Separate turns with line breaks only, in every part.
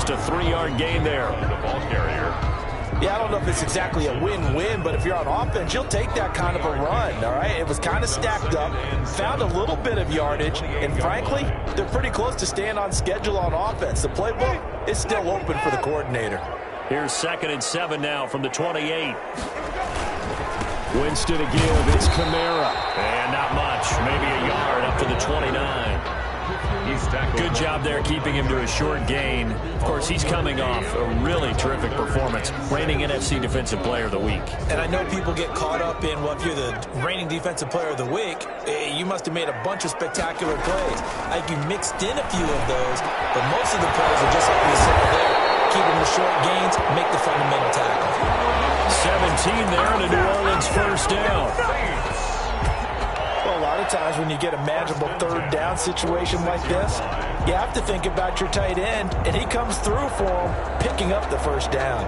Just a 3-yard gain there.
The ball carrier.
Yeah, I don't know if it's exactly a win-win, but if you're on offense, you'll take that kind of a run, all right? It was kind of stacked up, found a little bit of yardage, and frankly, they're pretty close to staying on schedule on offense. The playbook is still open for the coordinator.
Here's 2nd and 7 now from the 28. Winston to give. It's Kamara. And not much. Maybe a yard up to the 29. Good job there keeping him to a short gain. Of course, he's coming off a really terrific performance, reigning NFC Defensive Player of the Week.
And I know people get caught up in, well, if you're the reigning Defensive Player of the Week, you must have made a bunch of spectacular plays. I think you mixed in a few of those, but most of the plays are just like we said there. Keep them to short gains, make the fundamental tackle.
17 there and a New Orleans first down.
Well, a lot of times when you get a manageable 3rd down situation like this, you have to think about your tight end, and he comes through for him, picking up the first down.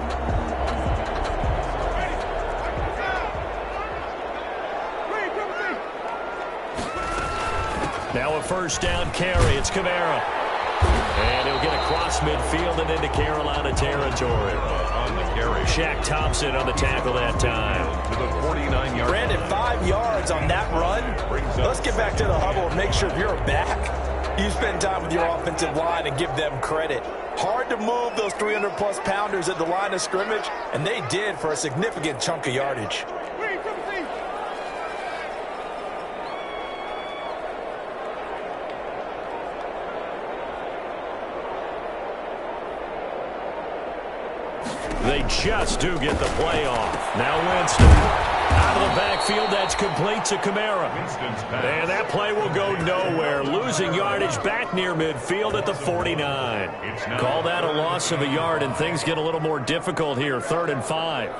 Now a first down carry. It's Kamara. And he'll get across midfield and into Carolina territory.
On the carry.
Shaq Thompson on the tackle that time.
To the 49-yard.
Brandon, 5 yards on that run. Let's get back to the huddle and make sure if you're back, you spend time with your offensive line and give them credit. Hard to move those 300-plus pounders at the line of scrimmage, and they did for a significant chunk of yardage.
They just do get the play off. Now Winston. Out of the backfield, that's complete to Kamara. And that play will go nowhere. Losing yardage back near midfield at the 49. Call that a loss of a yard, and things get a little more difficult here. 3rd and 5.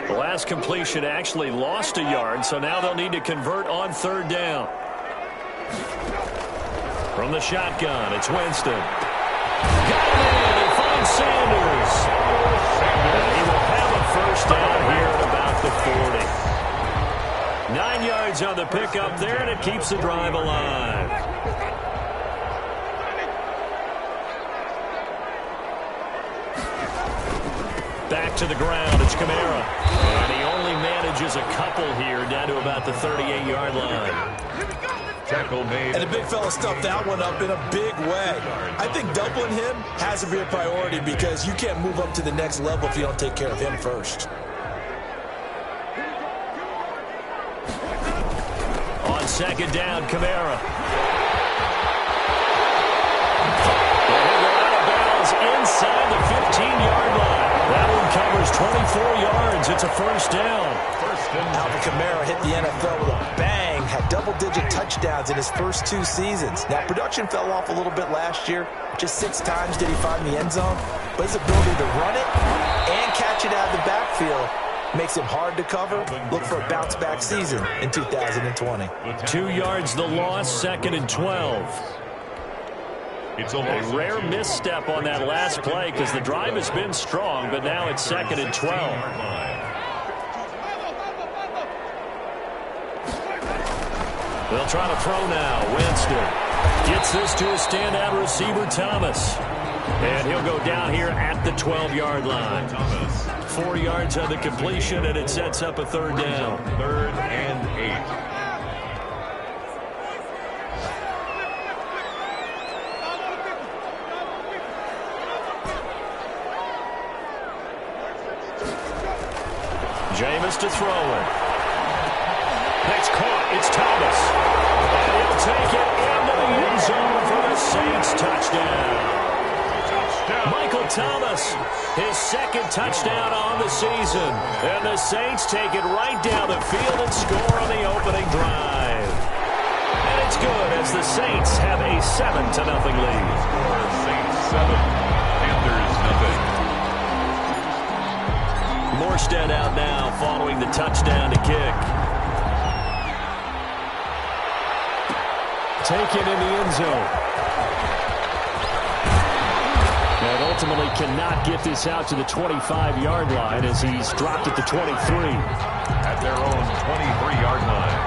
The last completion actually lost a yard, so now they'll need to convert on 3rd down. From the shotgun, it's Winston. Got him in. He finds Sanders. And he will have a first down here at about the 40. 9 yards on the pickup there, and it keeps the drive alive. Back to the ground, it's Kamara. And he only manages a couple here down to about the 38-yard line.
Tackle made.
And the big fella stuffed that one up in a big way. I think doubling him has to be a priority because you can't move up to the next level if you don't take care of him first.
On 2nd down, Kamara. And he'll go out of bounds inside the 15-yard line. That one covers 24 yards. It's a first down.
Alvin Kamara hit the NFL with a bang, had double-digit touchdowns in his first 2 seasons. Now, production fell off a little bit last year. Just 6 times did he find the end zone. But his ability to run it and catch it out of the backfield makes him hard to cover. Look for a bounce-back season in 2020.
2 yards the loss, 2nd and 12. It's a rare misstep on that last play because the drive has been strong, but now it's 2nd and 12. They'll try to throw now. Winston gets this to a standout receiver, Thomas. And he'll go down here at the 12-yard line. 4 yards on the completion, and it sets up a 3rd down.
3rd and 8.
Jameis to throw it. Next caught, it's Thomas. And he'll take it into the end zone for the Saints touchdown. Michael Thomas, his 2nd touchdown on the season. And the Saints take it right down the field and score on the opening drive. And it's good as the Saints have a 7-0 lead.
Saints 7, Panthers nothing.
Morstead out now following the touchdown to kick. Taken in the end zone. And ultimately cannot get this out to the 25-yard line as he's dropped at the 23.
At their own 23-yard line.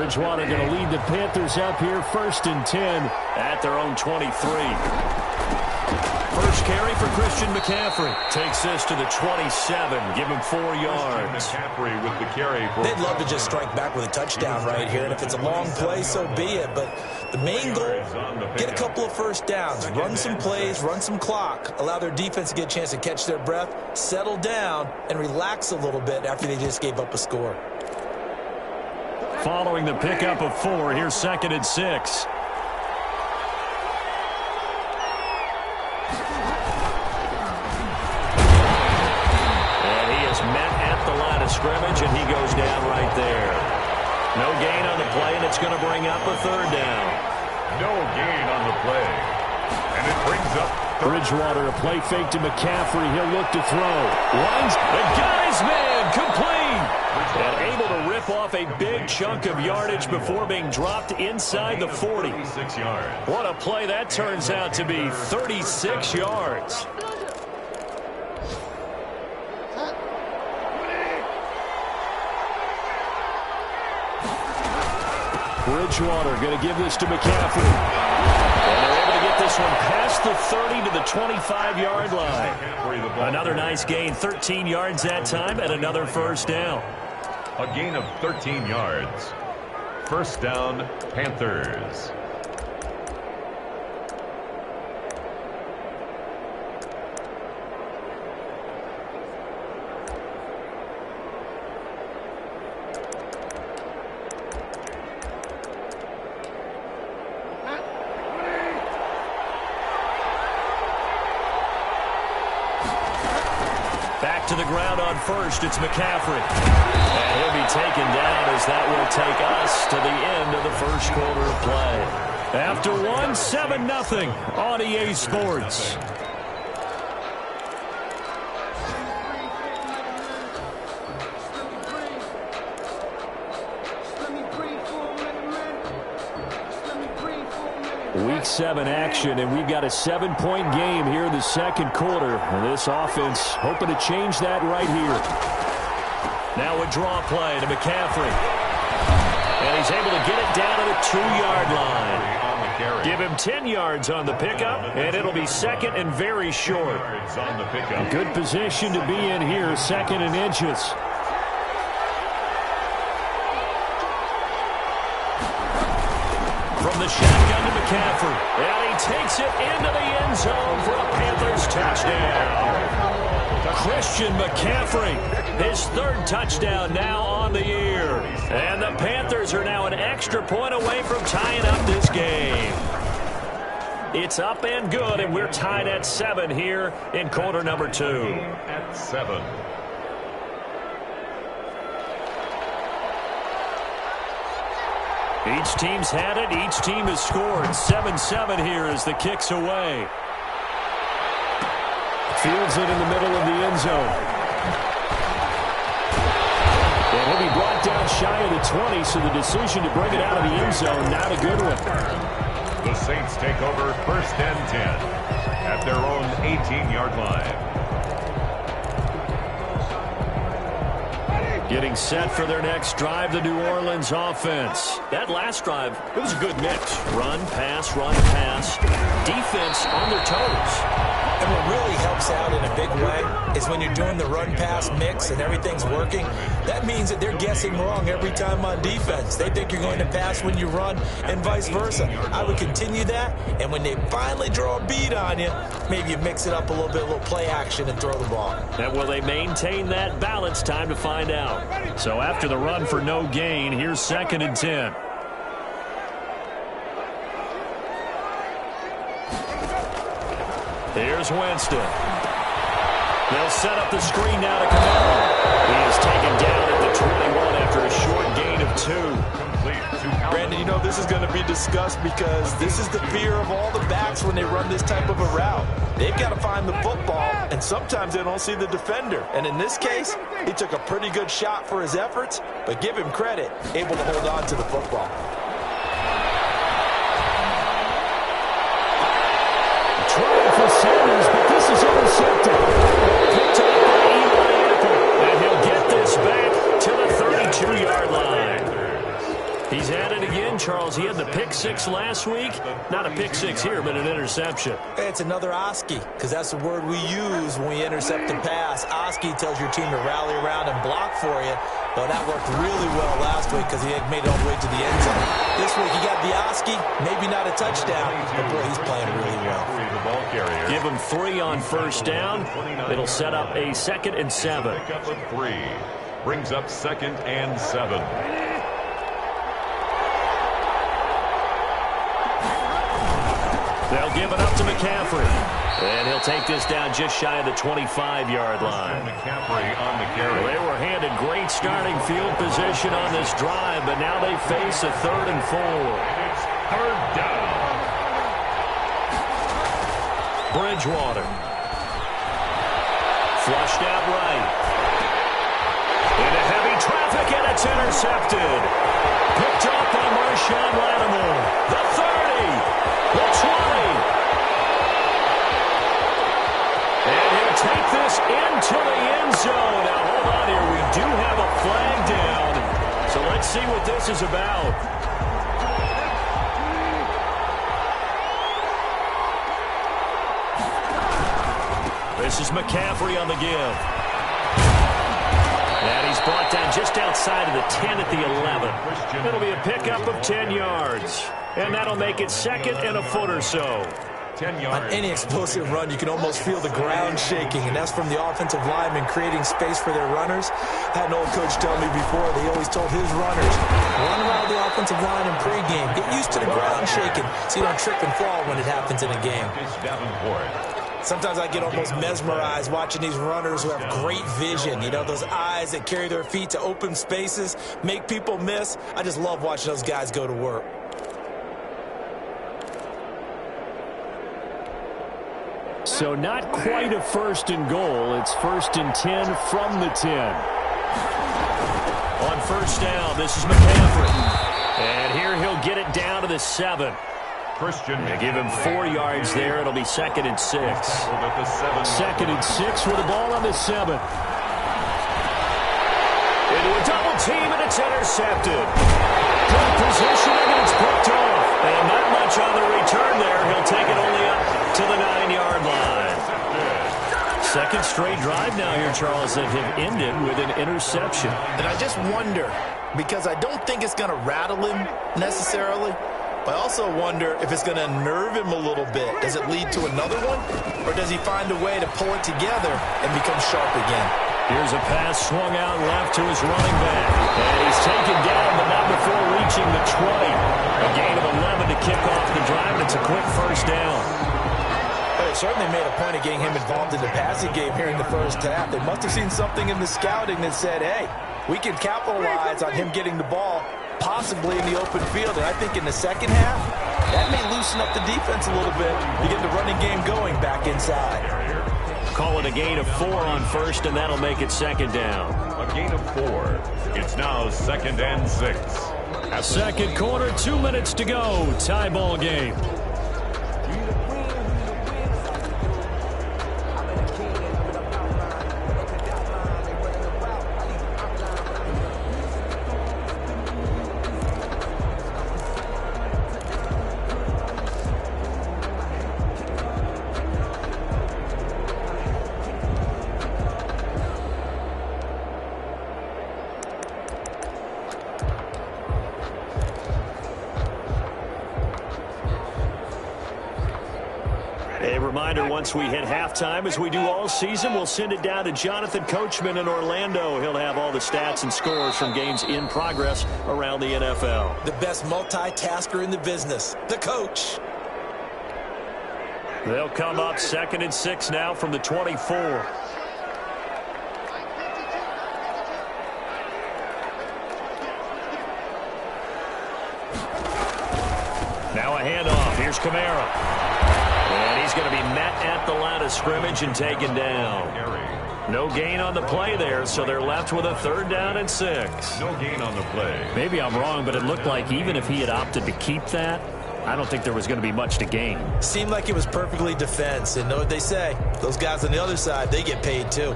Bridgewater going to lead the Panthers up here, 1st and 10 at their own 23. First carry for Christian McCaffrey. Takes this to the 27. Give him 4 yards.
McCaffrey with the carry.
They'd love to just strike back with a touchdown right here, and if it's a long play, so be it. But the main goal, get a couple of first downs, run some plays, run some clock, allow their defense to get a chance to catch their breath, settle down, and relax a little bit after they just gave up a score.
Following the pickup of 4, here's 2nd and 6. Scrimmage, and he goes down right there. No gain on the play, and it's going to bring up a 3rd down.
No gain on the play. And it brings up
Bridgewater, a play fake to McCaffrey. He'll look to throw. Runs. The guy's man complete. And able to rip off a big chunk of yardage before being dropped inside the 40.
36 yards.
What a play that turns out to be. 36 yards. Bridgewater going to give this to McCaffrey. And they're able to get this one past the 30 to the 25-yard line. Another nice gain, 13 yards that time, and another 1st down.
A gain of 13 yards. 1st down, Panthers.
To the ground on 1st, it's McCaffrey. And he'll be taken down as that will take us to the end of the 1st quarter of play. After 7-0 on EA Sports. Week 7 action, and we've got a 7-point game here in the 2nd quarter. And this offense hoping to change that right here. Now a draw play to McCaffrey. And he's able to get it down to the 2-yard line. Give him 10 yards on the pickup, and it'll be 2nd and very short. Good position to be in here, 2nd and inches. From the shotgun to McCaffrey. And he takes it into the end zone for a Panthers touchdown. Christian McCaffrey, his 3rd touchdown now on the year. And the Panthers are now an extra point away from tying up this game. It's up and good, and we're tied at 7 here in quarter number 2.
At 7.
Each team's had it. Each team has scored. 7-7 here as the kick's away. Fields it in the middle of the end zone. And he'll be brought down shy of the 20, so the decision to bring it out of the end zone, not a good one.
The Saints take over 1st and 10 at their own 18-yard line.
Getting set for their next drive, the New Orleans offense. That last drive, it was a good mix. Run, pass, defense on their toes.
And what really helps out in a big way is when you're doing the run-pass mix and everything's working, that means that they're guessing wrong every time on defense. They think you're going to pass when you run and vice versa. I would continue that, and when they finally draw a beat on you, maybe you mix it up a little play action and throw the ball.
And will they maintain that balance? Time to find out. So after the run for no gain, here's 2nd and 10. Here's Winston. They'll set up the screen now to Camaro. He is taken down at the 21 after a short gain of 2.
Brandon, you know this is going to be discussed because this is the fear of all the backs when they run this type of a route. They've got to find the football, and sometimes they don't see the defender. And in this case, he took a pretty good shot for his efforts, but give him credit, able to hold on to the football.
Trying for Sanders, but this is intercepted. Picked up by Eli Apple, and he'll get this back to the 32-yard line. He's had Charles, he had the pick six last week. Not a pick six here, but an interception.
Hey, it's another Oski, because that's the word we use when we intercept the pass. Oski tells your team to rally around and block for you. Well, that worked really well last week because he had made it all the way to the end zone. This week he got the Oski, maybe not a touchdown, but boy, he's playing really well.
Give him 3 on first down. It'll set up a 2nd and 7.
Pickup of 3 brings up 2nd and 7.
They'll give it up to McCaffrey. And he'll take this down just shy of the 25-yard line.
McCaffrey on the carry.
They were handed great starting field position on this drive, but now they face a 3rd and 4.
It's 3rd down.
Bridgewater. Flushed out right. Into heavy traffic, and it's intercepted. Picked up by Marshawn Lattimore. The 30. The 20. And he'll take this into the end zone. Now, hold on here. We do have a flag down. So let's see what this is about. This is McCaffrey on the give. And he's brought down just outside of the 10 at the 11. It'll be a pickup of 10 yards. And that'll make it 2nd and a foot or so.
10 yards.
On any explosive run, you can almost feel the ground shaking, and that's from the offensive linemen creating space for their runners. I had an old coach tell me before, they always told his runners, run around the offensive line in pregame. Get used to the ground shaking so you don't trip and fall when it happens in a game. Sometimes I get almost mesmerized watching these runners who have great vision. You know, those eyes that carry their feet to open spaces, make people miss. I just love watching those guys go to work.
So not quite a 1st and goal. It's 1st and 10 from the 10. On first down, this is McCaffrey. And here he'll get it down to the 7. They give him 4 yards there. It'll be 2nd and 6. 2nd and 6 with the ball on the 7. Into a double team, and it's intercepted. Good positioning, and it's picked off. And not much on the return there. He'll take it only up to the 9-yard line. 2nd straight drive now here, Charles, that have ended with an interception.
And I just wonder, because I don't think it's going to rattle him necessarily, but I also wonder if it's going to unnerve him a little bit. Does it lead to another one? Or does he find a way to pull it together and become sharp again?
Here's a pass swung out left to his running back. And he's taken down, but not before reaching the 20. A gain of 11 to kick off the drive. It's a quick first down.
But it certainly made a point of getting him involved in the passing game here in the first half. They must have seen something in the scouting that said, hey, we can capitalize on him getting the ball possibly in the open field. And I think in the second half, that may loosen up the defense a little bit to get the running game going back inside.
Call it a gain of 4 on first, and that'll make it 2nd down.
A gain of 4. It's now 2nd and 6.
Second quarter, 2 minutes to go. Tie ball game. A reminder, once we hit halftime, as we do all season, we'll send it down to Jonathan Coachman in Orlando. He'll have all the stats and scores from games in progress around the NFL.
The best multitasker in the business, the coach.
They'll come up 2nd and 6 now from the 24. Now a handoff. Here's Kamara. And he's going to be met at the line of scrimmage and taken down. No gain on the play there, so they're left with a 3rd down and 6.
No gain on the play.
Maybe I'm wrong, but it looked like even if he had opted to keep that, I don't think there was going to be much to gain.
Seemed like it was perfectly defense. And know what they say? Those guys on the other side, they get paid too.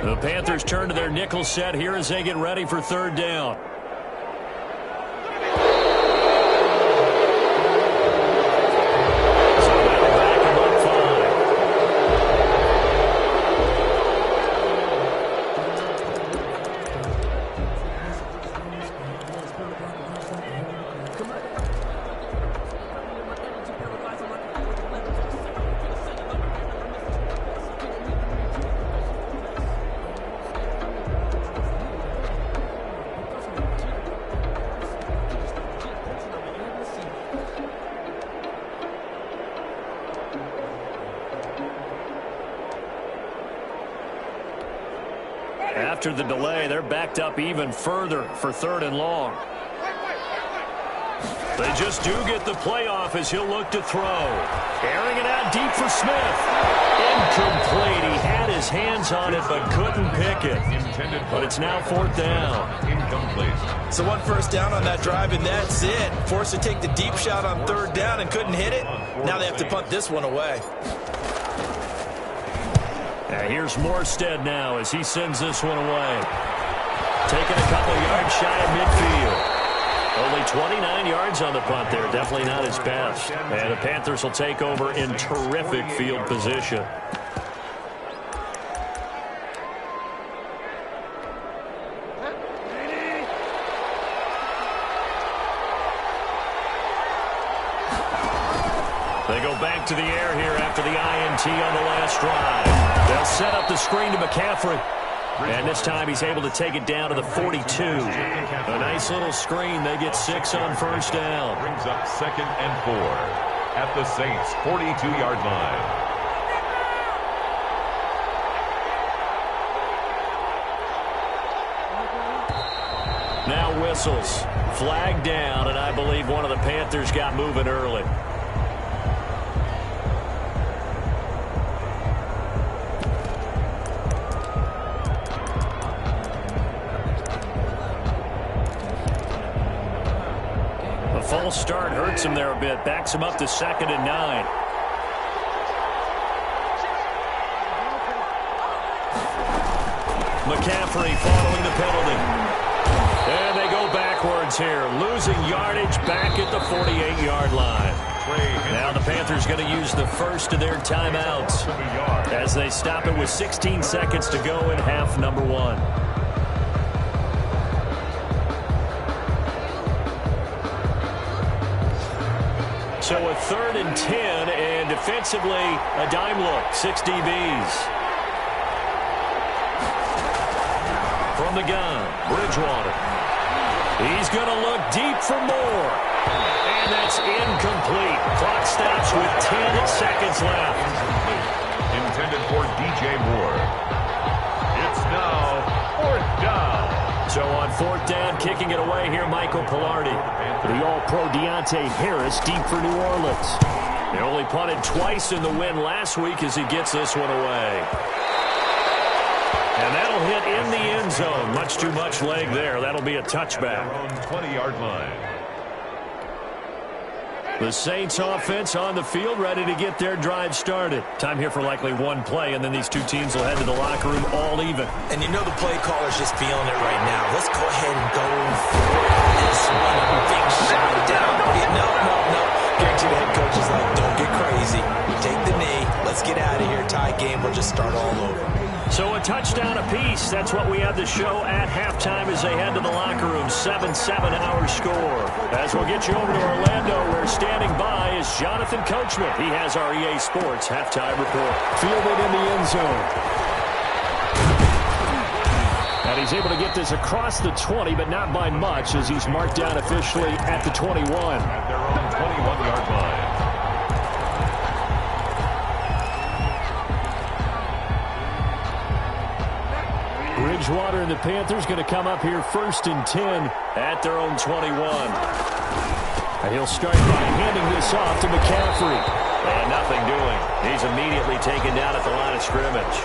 The Panthers turn to their nickel set here as they get ready for third down. After the delay, they're backed up even further for third and long. They just do get the playoff as he'll look to throw. Airing it out deep for Smith. Incomplete. He had his hands on it but couldn't pick it. But it's now fourth down.
Incomplete.
So one first down on that drive, and that's it. Forced to take the deep shot on third down and couldn't hit it. Now they have to punt this one away.
Here's Morstead now as he sends this one away. Taking a couple yards shy of midfield. Only 29 yards on the punt there. Definitely not his best. And the Panthers will take over in terrific field position. They go back to the air here after the INT on the last drive. They'll set up the screen to McCaffrey. And this time he's able to take it down to the 42. A nice little screen. They get 6 on first down.
Brings up 2nd and 4 at the Saints' 42-yard line.
Now whistles. Flag down, and I believe one of the Panthers got moving early. False start hurts him there a bit. Backs him up to 2nd and 9. McCaffrey following the penalty. And they go backwards here. Losing yardage back at the 48-yard line. Now the Panthers going to use the first of their timeouts as they stop it with 16 seconds to go in half number 1. So a 3rd and 10, and defensively, a dime look, 6 DBs. From the gun, Bridgewater. He's going to look deep for more. And that's incomplete. Clock stops with 10 seconds left.
Intended for DJ Moore. It's now 4th down.
So on 4th down, kicking it away here, Michael Pilardi. The All-Pro Deontay Harris deep for New Orleans. They only punted twice in the win last week as he gets this one away. And that'll hit in the end zone. Much too much leg there. That'll be a touchback.
20-yard line.
The Saints offense on the field, ready to get their drive started. Time here for likely one play, and then these two teams will head to the locker room all even.
And you know the play caller's just feeling it right now. Let's go ahead and go for this one. Big shot down. No. Guarantee the head coach is like, don't get crazy. Take the knee. Let's get out of here. Tie game. We'll just start all over.
So a touchdown apiece. That's what we have to show at halftime as they head to the locker room. 7-7 our score. As we'll get you over to Orlando, where standing by is Jonathan Coachman. He has our EA Sports halftime report. Fielded in the end zone. And he's able to get this across the 20, but not by much, as he's marked down officially at the 21.
At their own 21-yard line.
Bridgewater and the Panthers going to come up here 1st and 10 at their own 21. And he'll start by handing this off to McCaffrey. And nothing doing. He's immediately taken down at the line of scrimmage.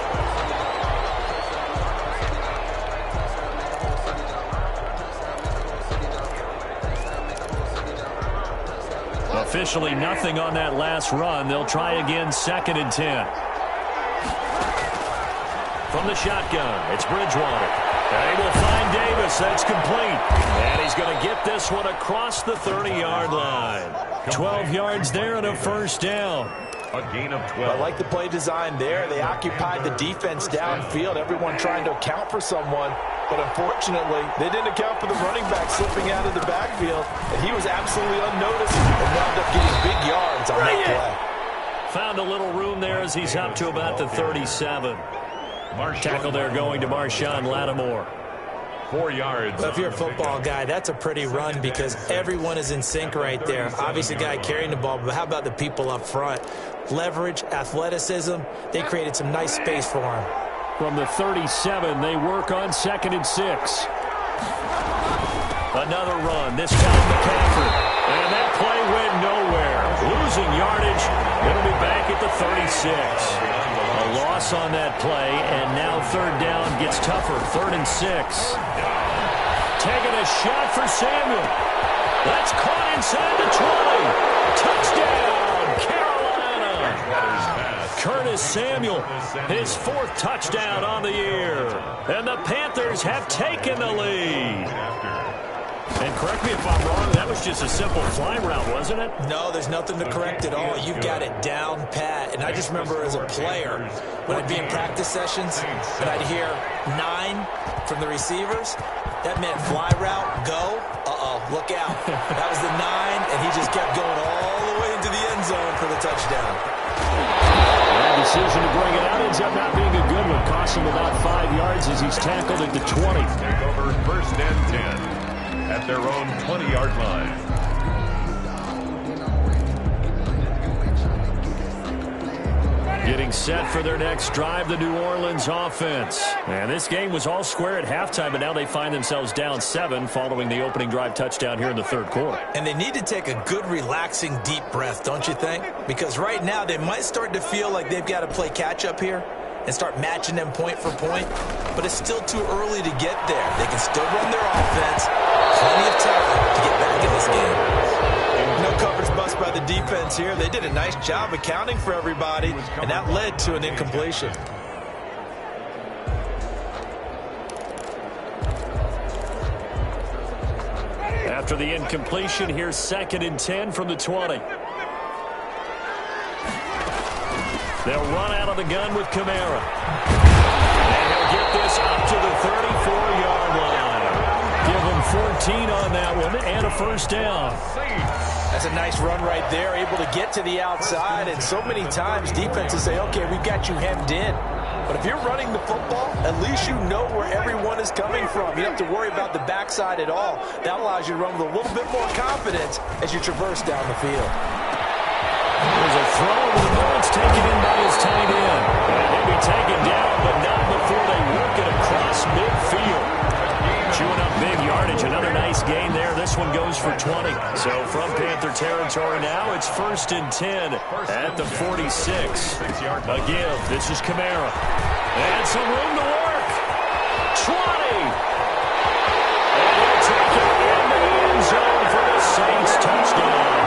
Officially nothing on that last run. They'll try again 2nd and 10. from the shotgun. It's Bridgewater. And he will find Davis. That's complete. And he's going to get this one across the 30-yard line. 12 yards there and a first down.
A gain of 12.
I like the play design there. They occupied the defense downfield, everyone trying to account for someone. But unfortunately, they didn't account for the running back slipping out of the backfield. And he was absolutely unnoticed and wound up getting big yards on that play.
Found a little room there as he's up to about the 37. Tackle there going to Marshawn Lattimore.
4 yards.
Well, if you're a football guy, that's a pretty run because everyone is in sync right there. Obviously, the guy carrying the ball, but how about the people up front? Leverage, athleticism, they created some nice space for him.
From the 37, they work on 2nd and 6. Another run, this time McCaffrey. And that play went nowhere. Losing yardage, it'll be back at the 36. A loss on that play, and now 3rd down gets tougher. 3rd and 6. Taking a shot for Samuel. That's caught inside the 20. Touchdown, Carolina. Curtis Samuel, his 4th touchdown on the year. And the Panthers have taken the lead. And correct me if I'm wrong, that was just a simple fly route, wasn't it?
No, there's nothing to correct at all. You've got it down pat. And I just remember as a player, when I'd be in practice sessions, and I'd hear 9 from the receivers, that meant fly route, go, look out. That was the 9, and he just kept going all the way into the end zone for the touchdown.
That decision to bring it out ends up not being a good one, costing about 5 yards as he's tackled at the 20.
Take over 1st and 10. At their own 20-yard line.
Getting set for their next drive, the New Orleans offense. And this game was all square at halftime, but now they find themselves down 7 following the opening drive touchdown here in the 3rd quarter.
And they need to take a good, relaxing, deep breath, don't you think? Because right now they might start to feel like they've got to play catch-up here and start matching them point for point. But it's still too early to get there. They can still run their offense. Plenty of time to get back in this game. No coverage bust by the defense here. They did a nice job accounting for everybody, and that led to an incompletion.
After the incompletion, here's 2nd and 10 from the 20. They'll run out of the gun with Kamara. And he'll get this up to the 34-yard line. Give him 14 on that one and a first down.
That's a nice run right there, able to get to the outside. And so many times defenses say, okay, we've got you hemmed in. But if you're running the football, at least you know where everyone is coming from. You don't have to worry about the backside at all. That allows you to run with a little bit more confidence as you traverse down the field.
There's a throw over the middle. It's taken in by his tight end. And he'll be taken down, but not before they work it across midfield. Chewing up big yardage. Another nice gain there. This one goes for 20. So from Panther territory now, it's 1st and 10 at the 46. A give. This is Kamara. And some room to work. 20. And he'll take it into the end zone for the Saints touchdown.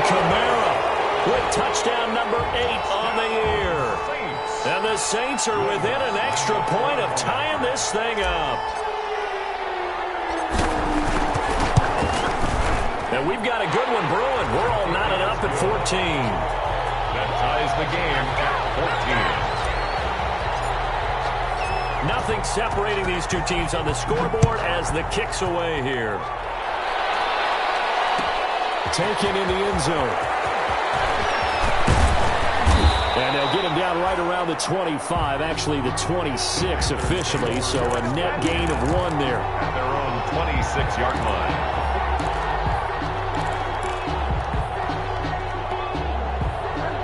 Kamara with touchdown number 8 on the year. And the Saints are within an extra point of tying this thing up. And we've got a good one brewing. We're all knotted up at 14.
That ties the game at 14.
Nothing separating these two teams on the scoreboard as the kick's away here. Taken in the end zone. And they'll get him down right around the 25, actually the 26 officially, so a net gain of 1 there.
At their own 26-yard line.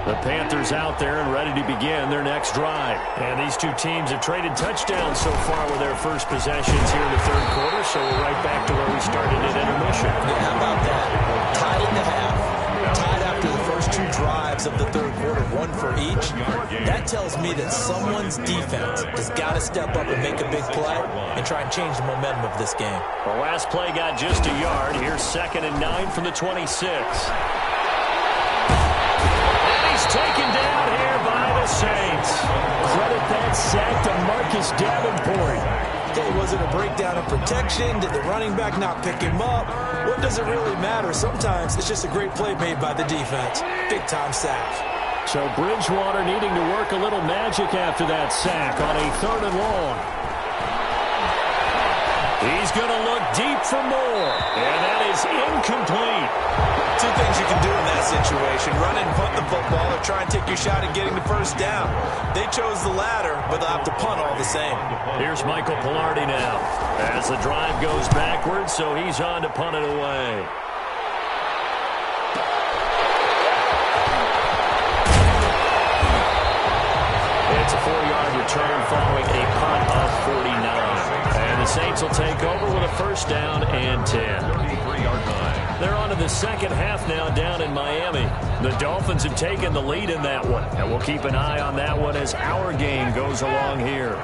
The Panthers out there and ready to begin their next drive. And these two teams have traded touchdowns so far with their first possessions here in the 3rd quarter, so we're right back to where we started at intermission.
Yeah, how about that? Tied at the half. Tied after the first 2 drives of the 3rd quarter, 1 for each. That tells me that someone's defense has got to step up and make a big play and try and change the momentum of this game.
The last play got just a yard. Here's 2nd and 9 from the 26. Taken down here by the Saints. Credit there
Was it a breakdown in protection? Did the running back not pick him up? What does it really matter? Sometimes it's just a great play made by the defense. Big-time sack.
So Bridgewater needing to work a little magic after that sack on a 3rd and long. He's going to look deep for more, and that is incomplete.
Two things you can do in that situation: run and punt the football, or try and take your shot at getting the first down. They chose the latter, but they'll have to punt all the same.
Here's Michael Pilardi now as the drive goes backwards, so he's on to punt it away. It's a 4-yard return following a punt of 49. And the Saints will take over with a first down and 10.
33-yard line.
They're on to the second half now down in Miami. The Dolphins have taken the lead in that one, and we'll keep an eye on that one as our game goes along here.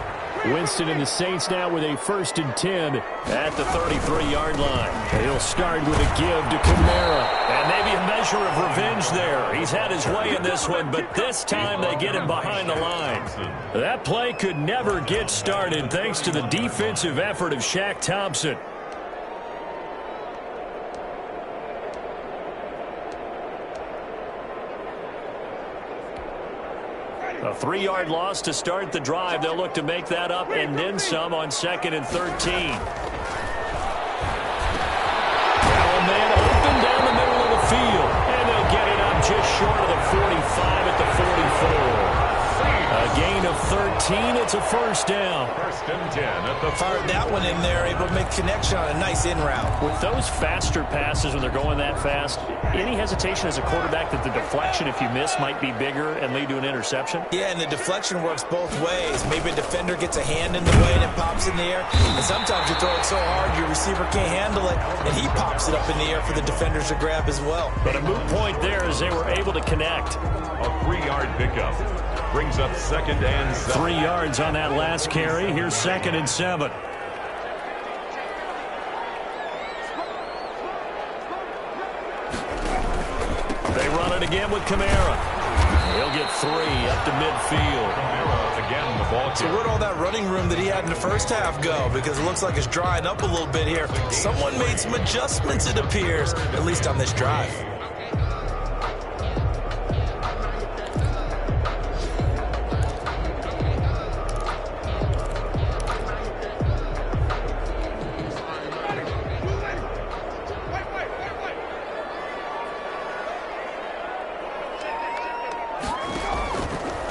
Winston and the Saints now with a 1st and 10 at the 33-yard line. He'll start with a give to Kamara. And maybe a measure of revenge there. He's had his way in this one, but this time they get him behind the line. That play could never get started thanks to the defensive effort of Shaq Thompson. A 3-yard loss to start the drive. They'll look to make that up and then some on 2nd and 13. Now a man open down the middle of the field. And they'll get it up just short of the 45 at the 44. A gain of 13. It's a first down.
1st and 10 at the
Fired that one in there, able to make connection on a nice in route.
With those faster passes when they're going that fast, any hesitation as a quarterback that the deflection, if you miss, might be bigger and lead to an interception?
Yeah, and the deflection works both ways. Maybe a defender gets a hand in the way and it pops in the air. And sometimes you throw it so hard your receiver can't handle it, and he pops it up in the air for the defenders to grab as well.
But a moot point there as they were able to connect.
A 3-yard pickup. Brings up 2nd and 7.
3 yards on that last carry. Here's 2nd and 7. They run it again with Kamara. He'll get 3 up to midfield.
Kamara again the ball.
So where'd all that running room that he had in the first half go? Because it looks like it's drying up a little bit here. Someone made some adjustments, it appears, at least on this drive.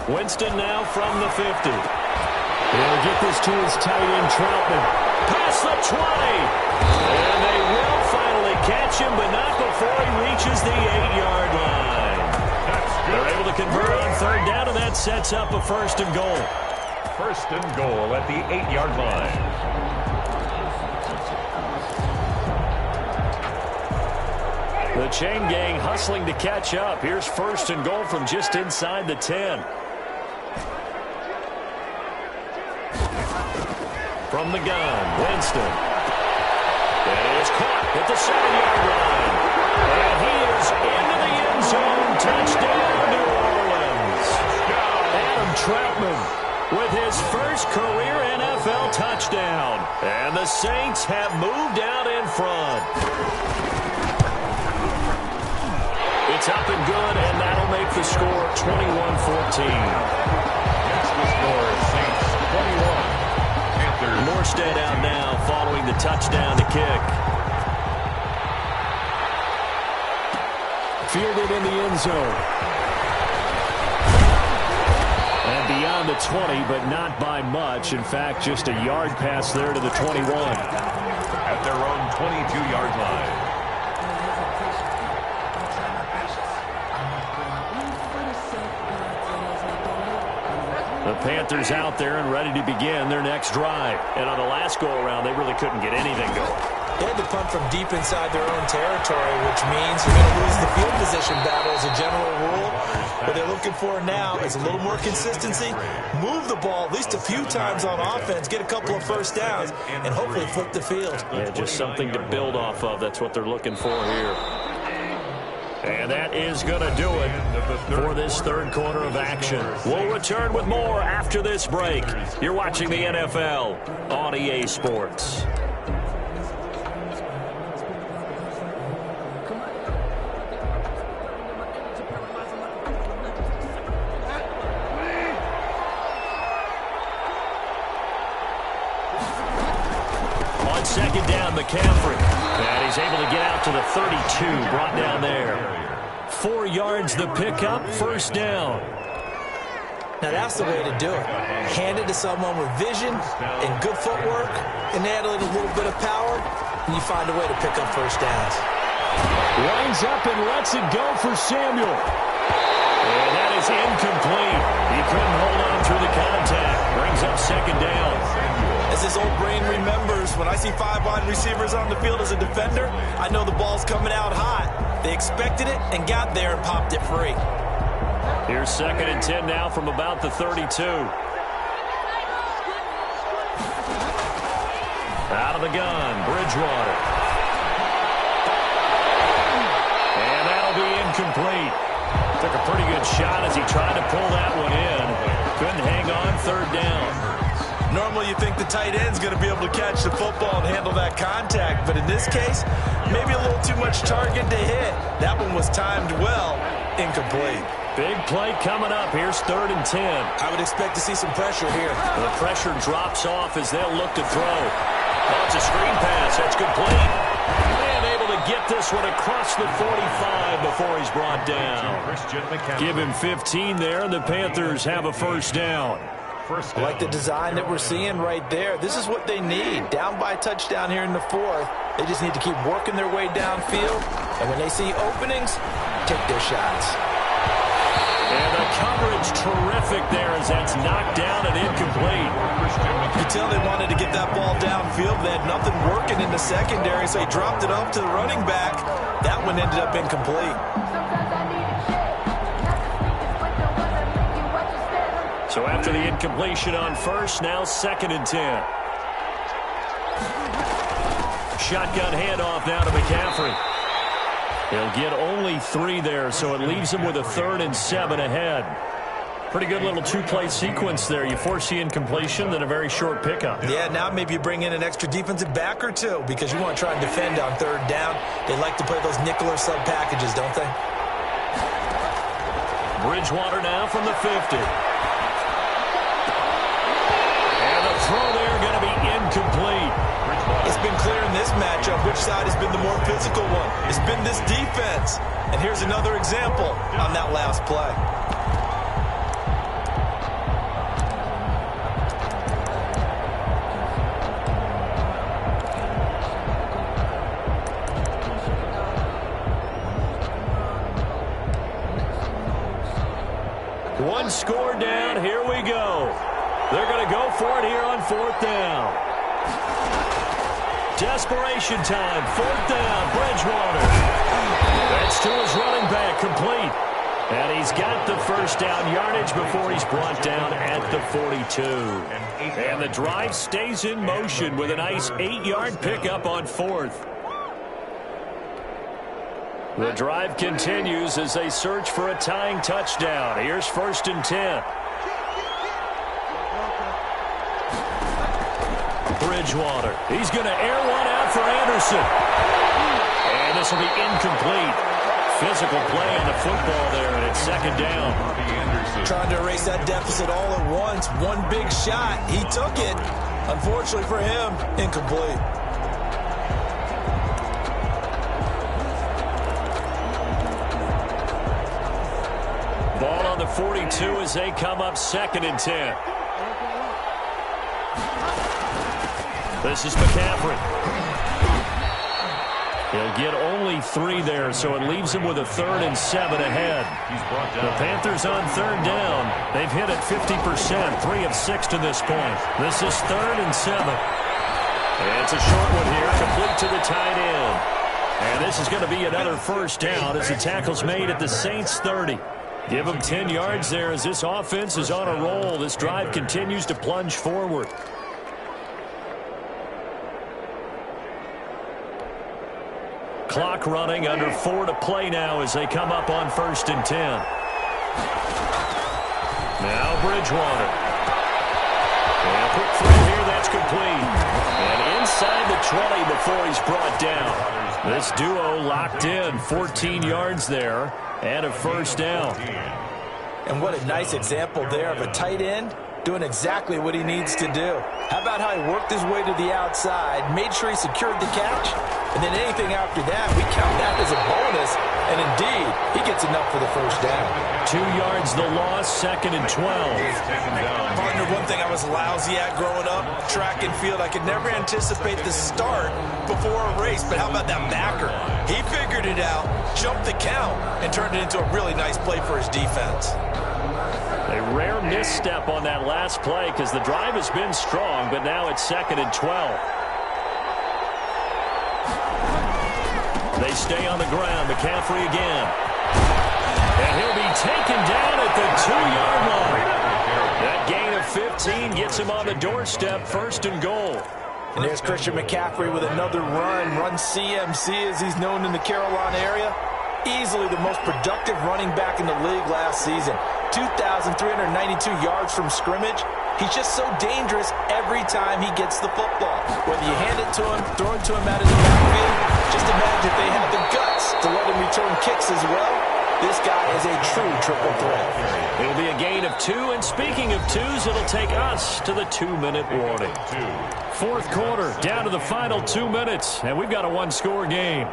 Winston now from the 50. He'll get this to his tight end, Troutman. Past the 20. And they will finally catch him, but not before he reaches the 8-yard line. They're able to convert on 3rd down, and that sets up a 1st and goal.
1st and goal at the 8-yard line.
The chain gang hustling to catch up. Here's 1st and goal from just inside the 10. From the gun, Winston. And it's caught at the 7-yard line. And he is into the end zone. Touchdown, New Orleans. Adam Troutman with his first career NFL touchdown. And the Saints have moved out in front. It's up and good, and that'll make the score 21-14.
That's the score. Saints 21.
Morstead out now following the touchdown to kick. Fielded in the end zone. And beyond the 20, but not by much. In fact, just a yard pass there to the 21.
At their own 22-yard line.
The Panthers out there and ready to begin their next drive. And on the last go-around, they really couldn't get anything going.
They had to punt from deep inside their own territory, which means you're going to lose the field position battle as a general rule. What they're looking for now is a little more consistency, move the ball at least a few times on offense, get a couple of first downs, and hopefully flip the field. Yeah,
just something to build off of. That's what they're looking for here. And that is going to do it for this third quarter of action. We'll return with more after this break. You're watching the NFL on EA Sports. On second down, McCaffrey. And he's able to get out to the 32, brought down there. 4 yards the pickup, first down.
Now that's the way to do it. Hand it to someone with vision and good footwork, and add a little bit of power, and you find a way to pick up first downs.
Lines up and lets it go for Samuel. And that is incomplete. He couldn't hold on through the contact. Brings up second down.
As his old brain remembers, when I see 5 wide receivers on the field as a defender, I know the ball's coming out hot. They expected it and got there and popped it free.
Here's second and 10 now from about the 32. Out of the gun, Bridgewater. And that'll be incomplete. Took a pretty good shot as he tried to pull that one in. Couldn't hang on, third down.
Normally you think the tight end's going to be able to catch the football and handle that contact, but in this case, maybe a little too much target to hit. That one was timed well, incomplete.
Big play coming up. Here's third and 10.
I would expect to see some pressure here.
The pressure drops off as they'll look to throw. Oh, it's a screen pass. That's complete. And able to get this one across the 45 before he's brought down. Give him 15 there, and the Panthers have a first down.
I like the design that we're seeing right there. This is what they need. Down by a touchdown here in the fourth. They just need to keep working their way downfield. And when they see openings, take their shots.
And the coverage terrific there as that's knocked down and incomplete.
You could tell they wanted to get that ball downfield. They had nothing working in the secondary, so he dropped it off to the running back. That one ended up incomplete.
So after the incompletion on first, now second and 10. Shotgun handoff now to McCaffrey. He'll get only 3 there, so it leaves him with a 3rd and 7 ahead. Pretty good little 2-play sequence there. You force the incompletion, then a very short pickup.
Yeah, now maybe you bring in an extra defensive back or two because you want to try and defend on third down. They like to play those nickel or sub packages, don't they?
Bridgewater now from the 50. Throw there going to be incomplete.
It's been clear in this matchup which side has been the more physical one. It's been this defense. And here's another example on that last play.
One score down. Here we go. They're going to go for it here on fourth down. Desperation time. Fourth down. Bridgewater. That's to his running back. Complete. And he's got the first down yardage before he's brought down at the 42. And the drive stays in motion with a nice 8-yard pickup on fourth. The drive continues as they search for a tying touchdown. Here's first and 10. Bridgewater. He's going to air one out for Anderson. And this will be incomplete. Physical play on the football there, and it's second down.
Trying to erase that deficit all at once. One big shot. He took it. Unfortunately for him, incomplete.
Ball on the 42 as they come up second and 10. This is McCaffrey. He'll get only 3 there, so it leaves him with a 3rd and 7 ahead. The Panthers on third down. They've hit it 50%, 3 of 6 to this point. This is 3rd and 7. And it's a short one here, complete to the tight end. And this is going to be another first down as the tackle's made at the Saints 30. Give them 10 yards there as this offense is on a roll. This drive continues to plunge forward. clock running, under 4 to play now as they come up on 1st and 10. Now Bridgewater. And quick throw here, that's complete. And inside the 20 before he's brought down. This duo locked in, 14 yards there, and a first down.
And what a nice example there of a tight end doing exactly what he needs to do. How about how he worked his way to the outside, made sure he secured the catch, and then anything after that, we count that as a bonus, and indeed, he gets enough for the first down.
2 yards the loss, 2nd and 12.
Partner, one thing I was lousy at growing up, track and field, I could never anticipate the start before a race, but how about that backer? He figured it out, jumped the count, and turned it into a really nice play for his defense.
A rare misstep on that last play because the drive has been strong, but now it's 2nd and 12. They stay on the ground. McCaffrey again. And he'll be taken down at the 2-yard line. That gain of 15 gets him on the doorstep, 1st and goal.
And there's Christian McCaffrey with another run CMC as he's known in the Carolina area. Easily the most productive running back in the league last season. 2,392 yards from scrimmage. He's just so dangerous every time he gets the football. Whether you hand it to him, throw it to him out of the backfield, just imagine if they have the guts to let him return kicks as well. This guy is a true triple threat.
It'll be a gain of 2, and speaking of 2s, it'll take us to the 2-minute warning. 4th quarter, down to the final 2 minutes, and we've got a 1-score game.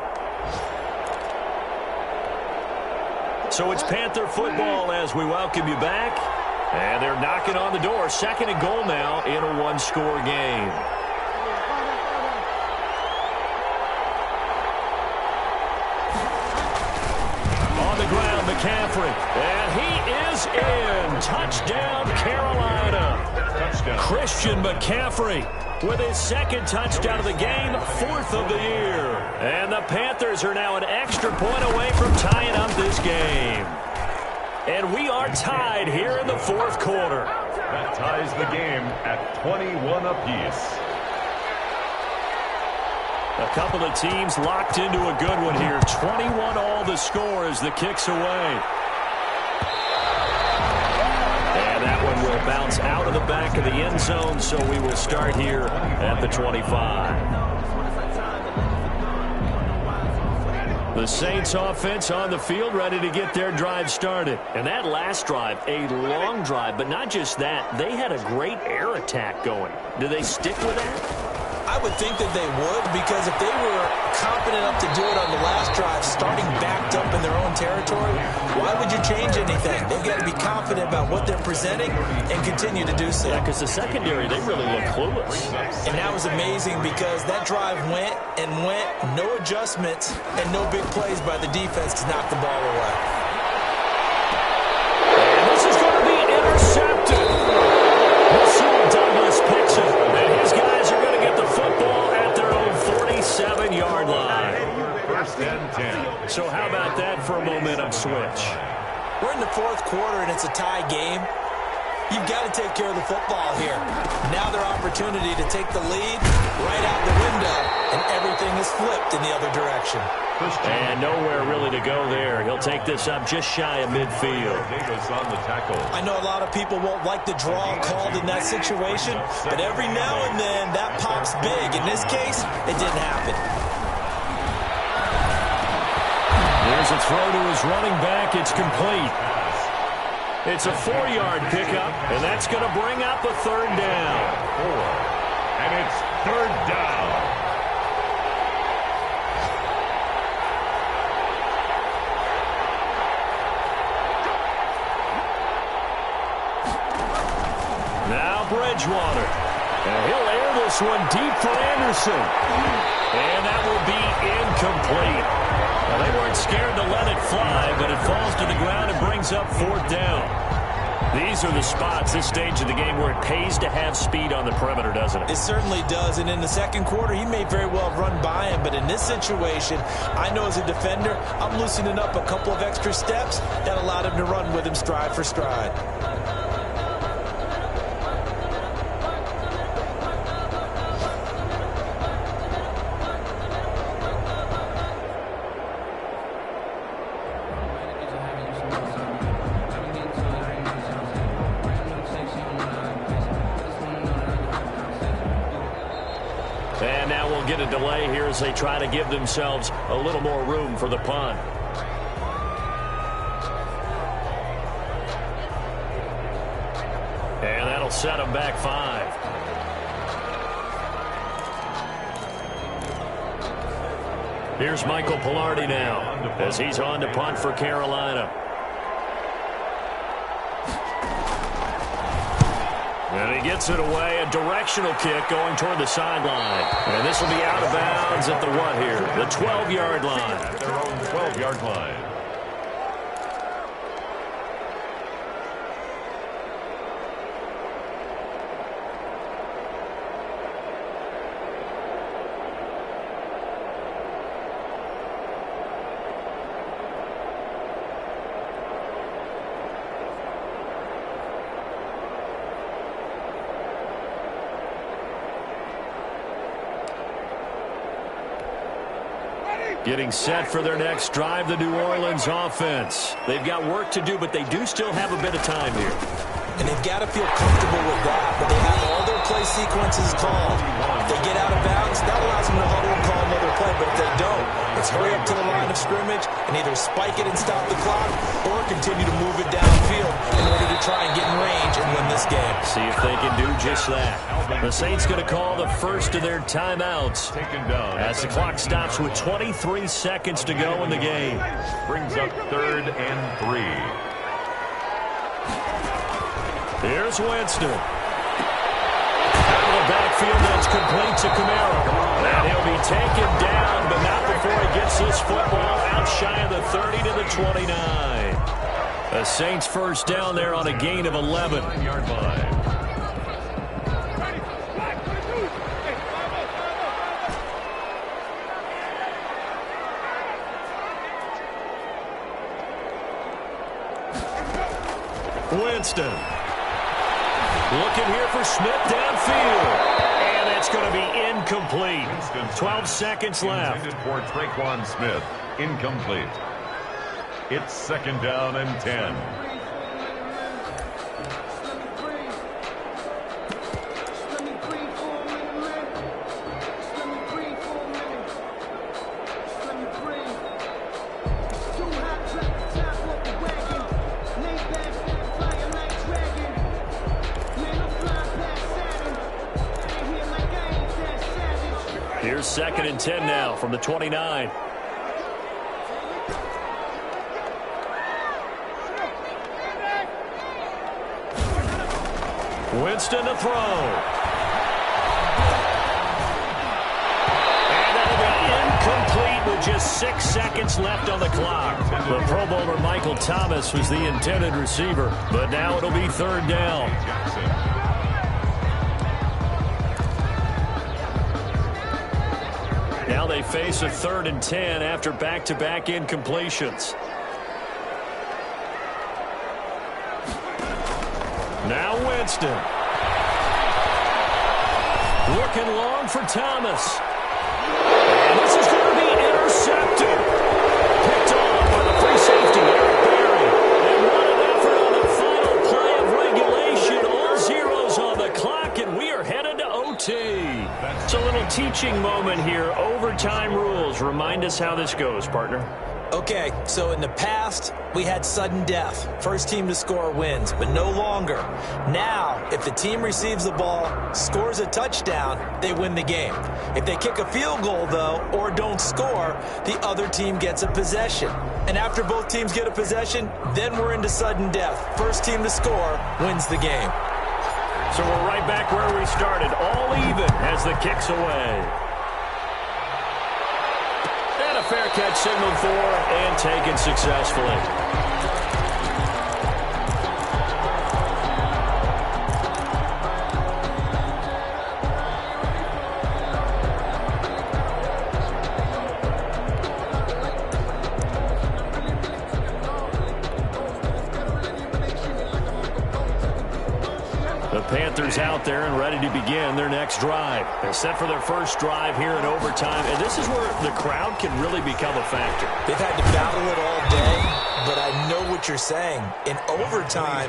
So it's Panther football as we welcome you back. And they're knocking on the door. 2nd and goal now in a 1-score game. On the ground, McCaffrey. And he is in. Touchdown, Carolina.
Touchdown.
Christian McCaffrey with his 2nd touchdown of the game, 4th of the year. And the Panthers are now an extra point away from tying up this game. And we are tied here in the 4th quarter.
That ties the game at 21 apiece.
A couple of teams locked into a good one here. 21 all the score as the kick's away. And that one will bounce out of the back of the end zone, so we will start here at the 25. The Saints offense on the field, ready to get their drive started. And that last drive, a long drive, but not just that. They had a great air attack going. Do they stick with that?
I would think that they would, because if they were confident enough to do it on the last drive, starting backed up in their own territory, why would you change anything? They've got to be confident about what they're presenting and continue to do so.
Yeah, because the secondary, they really look clueless.
And that was amazing because that drive went and went, no adjustments, and no big plays by the defense to knock the ball away.
And this is going to be intercepted. Douglas picks it, and his guys are going to get the football at their own 47-yard line.
1st and 10.
So how about that for a momentum switch?
We're in the 4th quarter, and it's a tie game. You've got to take care of the football here. Now their opportunity to take the lead right out the window, and everything is flipped in the other direction.
And nowhere really to go there. He'll take this up just shy of midfield.
Davis on the tackle.
I know a lot of people won't like the draw called in that situation, but every now and then that pops big. In this case, it didn't happen.
There's a throw to his running back. It's complete. It's a 4-yard pickup, and that's going to bring up a 3rd down.
4. And it's 3rd down.
Now Bridgewater. And he'll air this one deep for Anderson. And that will be incomplete. Well, they weren't scared to let it fly, but it falls to the ground and brings up 4th down. These are the spots, this stage of the game, where it pays to have speed on the perimeter, doesn't it?
It certainly does, and in the 2nd quarter, he may very well run by him, but in this situation, I know as a defender, I'm loosening up a couple of extra steps that allowed him to run with him stride for stride.
Well, we'll get a delay here as they try to give themselves a little more room for the punt. And that'll set them back 5. Here's Michael Pilardi now as he's on to punt for Carolina. And he gets it away, a directional kick going toward the sideline. And this will be out of bounds at the what here? The 12-yard line.
At their own 12-yard line.
Getting set for their next drive, the New Orleans offense. They've got work to do, but they do still have a bit of time here.
And they've got to feel comfortable with that, but they have all their play sequences called. If they get out of bounds, that allows them to huddle and call another play, but if they don't, it's hurry up to the line of scrimmage and either spike it and stop the clock or continue to move it downfield in order to try and get in range and win this game.
See if they can do just that. The Saints going to call the first of their timeouts as the clock stops with 23 seconds to go in the game.
Brings up 3rd and 3.
Here's Winston. Out of the backfield, that's complete to Kamara. And he'll be taken down, but not before he gets this football out shy of the 30 to the 29. The Saints first down there on a gain of 11.
9-yard line.
Winston. Looking here for Smith downfield. And it's going to be incomplete. 12 seconds left.
Intended for Traquan Smith. Incomplete. It's 2nd down and 10.
Here's 2nd and 10 now from the 29. Winston to throw. And that'll be incomplete with just 6 seconds left on the clock. The Pro Bowler Michael Thomas was the intended receiver, but now it'll be 3rd down. Now they face a 3rd and 10 after back-to-back incompletions. Now Winston. Looking long for Thomas. And this is going to be intercepted. Picked off by the free safety, Eric Berry. And what an effort on the final play of regulation. All zeros on the clock, and we are headed to OT. It's a little teaching moment here. Overtime rules. Remind us how this goes, partner.
Okay, so in the past, we had sudden death. First team to score wins, but no longer. Now, if the team receives the ball, scores a touchdown, they win the game. If they kick a field goal, though, or don't score, the other team gets a possession. And after both teams get a possession, then we're into sudden death. First team to score wins the game.
So we're right back where we started, all even as the kick's away. And a fair catch signaled for and taken successfully. The Panthers out there and ready to begin their next drive. They're set for their first drive here in overtime, and this is where the crowd can really become a factor.
They've had to battle it all day, but I know what you're saying. In overtime,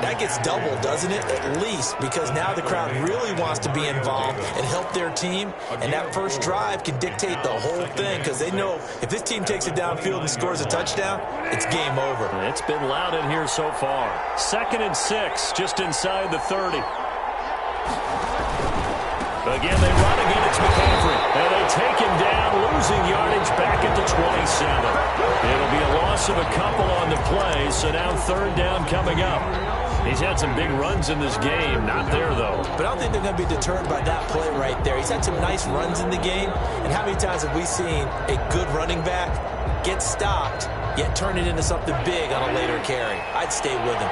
that gets doubled, doesn't it? At least, because now the crowd really wants to be involved and help their team, and that first drive can dictate the whole thing because they know if this team takes it downfield and scores a touchdown, it's game over.
It's been loud in here so far. 2nd and 6, just inside the 30. Again, they run again. It's McCaffrey. And they take him down, losing yardage back at the 27. It'll be a loss of a couple on the play, so now 3rd down coming up. He's had some big runs in this game. Not there, though.
But I don't think they're going to be deterred by that play right there. He's had some nice runs in the game. And how many times have we seen a good running back get stopped, yet turn it into something big on a later carry? I'd stay with him.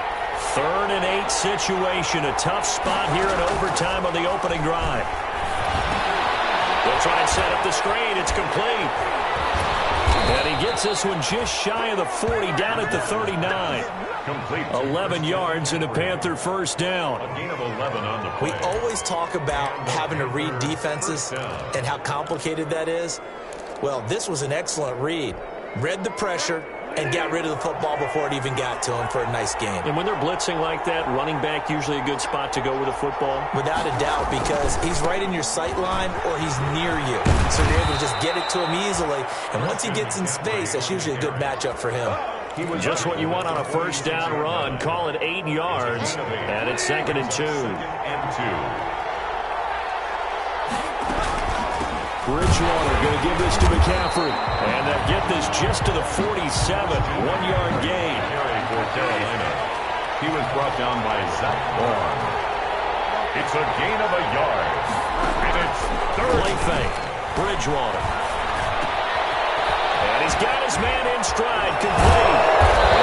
3rd and 8 situation. A tough spot here in overtime on the opening drive. They'll try and set up the screen. It's complete. And he gets this one just shy of the 40, down at the 39.
Complete.
11 yards and a Panther first down.
A gain of 11 on the play.
We always talk about having to read defenses and how complicated that is. Well, this was an excellent read. Read the pressure and got rid of the football before it even got to him for a nice game.
And when they're blitzing like that, running back usually a good spot to go with the football?
Without a doubt, because he's right in your sight line or he's near you. So you're able to just get it to him easily. And once he gets in space, that's usually a good matchup for him.
Just what you want on a first down run. Call it 8 yards. And it's 2nd and 2. Bridgewater going to give this to McCaffrey. And they'll get this just to the 47. 1-yard gain.
For Carolina. He was brought down by Zach Bourne. It's a gain of a yard. And it's 3rd.
Play fake. Bridgewater. And he's got his man in stride. Complete.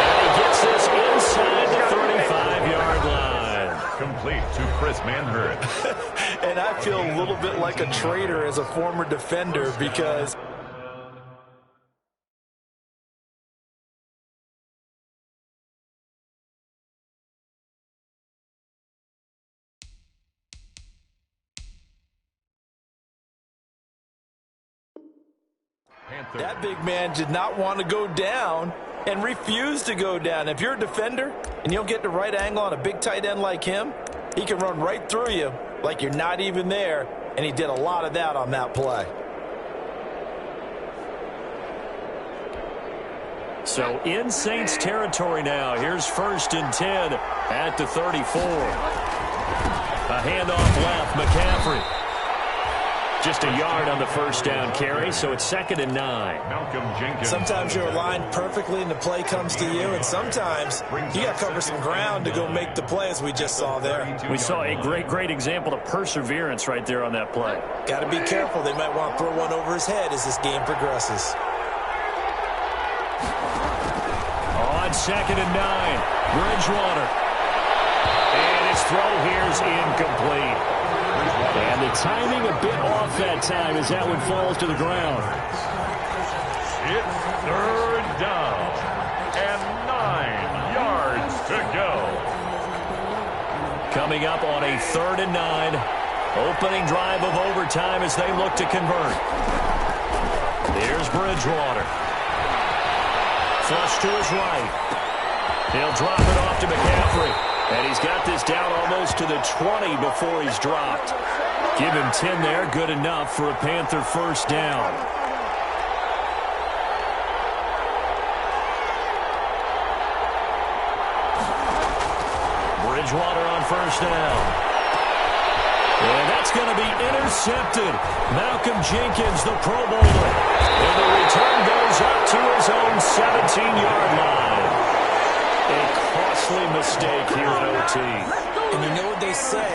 And he gets this inside the 35-yard line.
Complete to Chris Manhurst.
And I feel a little bit like a traitor as a former defender because that big man did not want to go down and refused to go down. If you're a defender and you don't get the right angle on a big tight end like him, he can run right through you like you're not even there, and he did a lot of that on that play.
So in Saints territory now. Here's 1st and 10 at the 34. A handoff left, McCaffrey. Just a yard on the first down carry, so it's 2nd and 9.
Malcolm Jenkins.
Sometimes you're aligned perfectly and the play comes to you, and sometimes you got to cover some ground to go make the play, as we just saw there.
We saw a great example of perseverance right there on that play.
Got to be careful. They might want to throw one over his head as this game progresses.
On 2nd and 9, Bridgewater. And his throw here is incomplete. And the timing a bit off that time as that one falls to the ground.
It's 3rd down and 9 yards to go.
Coming up on a 3rd and 9. Opening drive of overtime as they look to convert. Here's Bridgewater. Flush to his right. He'll drop it off to McCaffrey. And he's got this down almost to the 20 before he's dropped. Give him 10 there. Good enough for a Panther first down. Bridgewater on first down. And that's going to be intercepted. Malcolm Jenkins, the Pro Bowler. And the return goes up to his own 17-yard line. A costly mistake here in OT.
And you know what they say,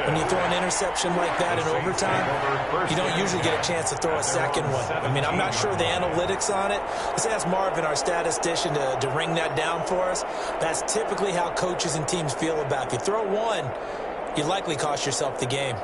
when you throw an interception like that in overtime, you don't usually get a chance to throw a second one. I mean, I'm not sure the analytics on it. Let's ask Marvin, our statistician, to ring that down for us. That's typically how coaches and teams feel about it. If you throw one, you likely cost yourself the game.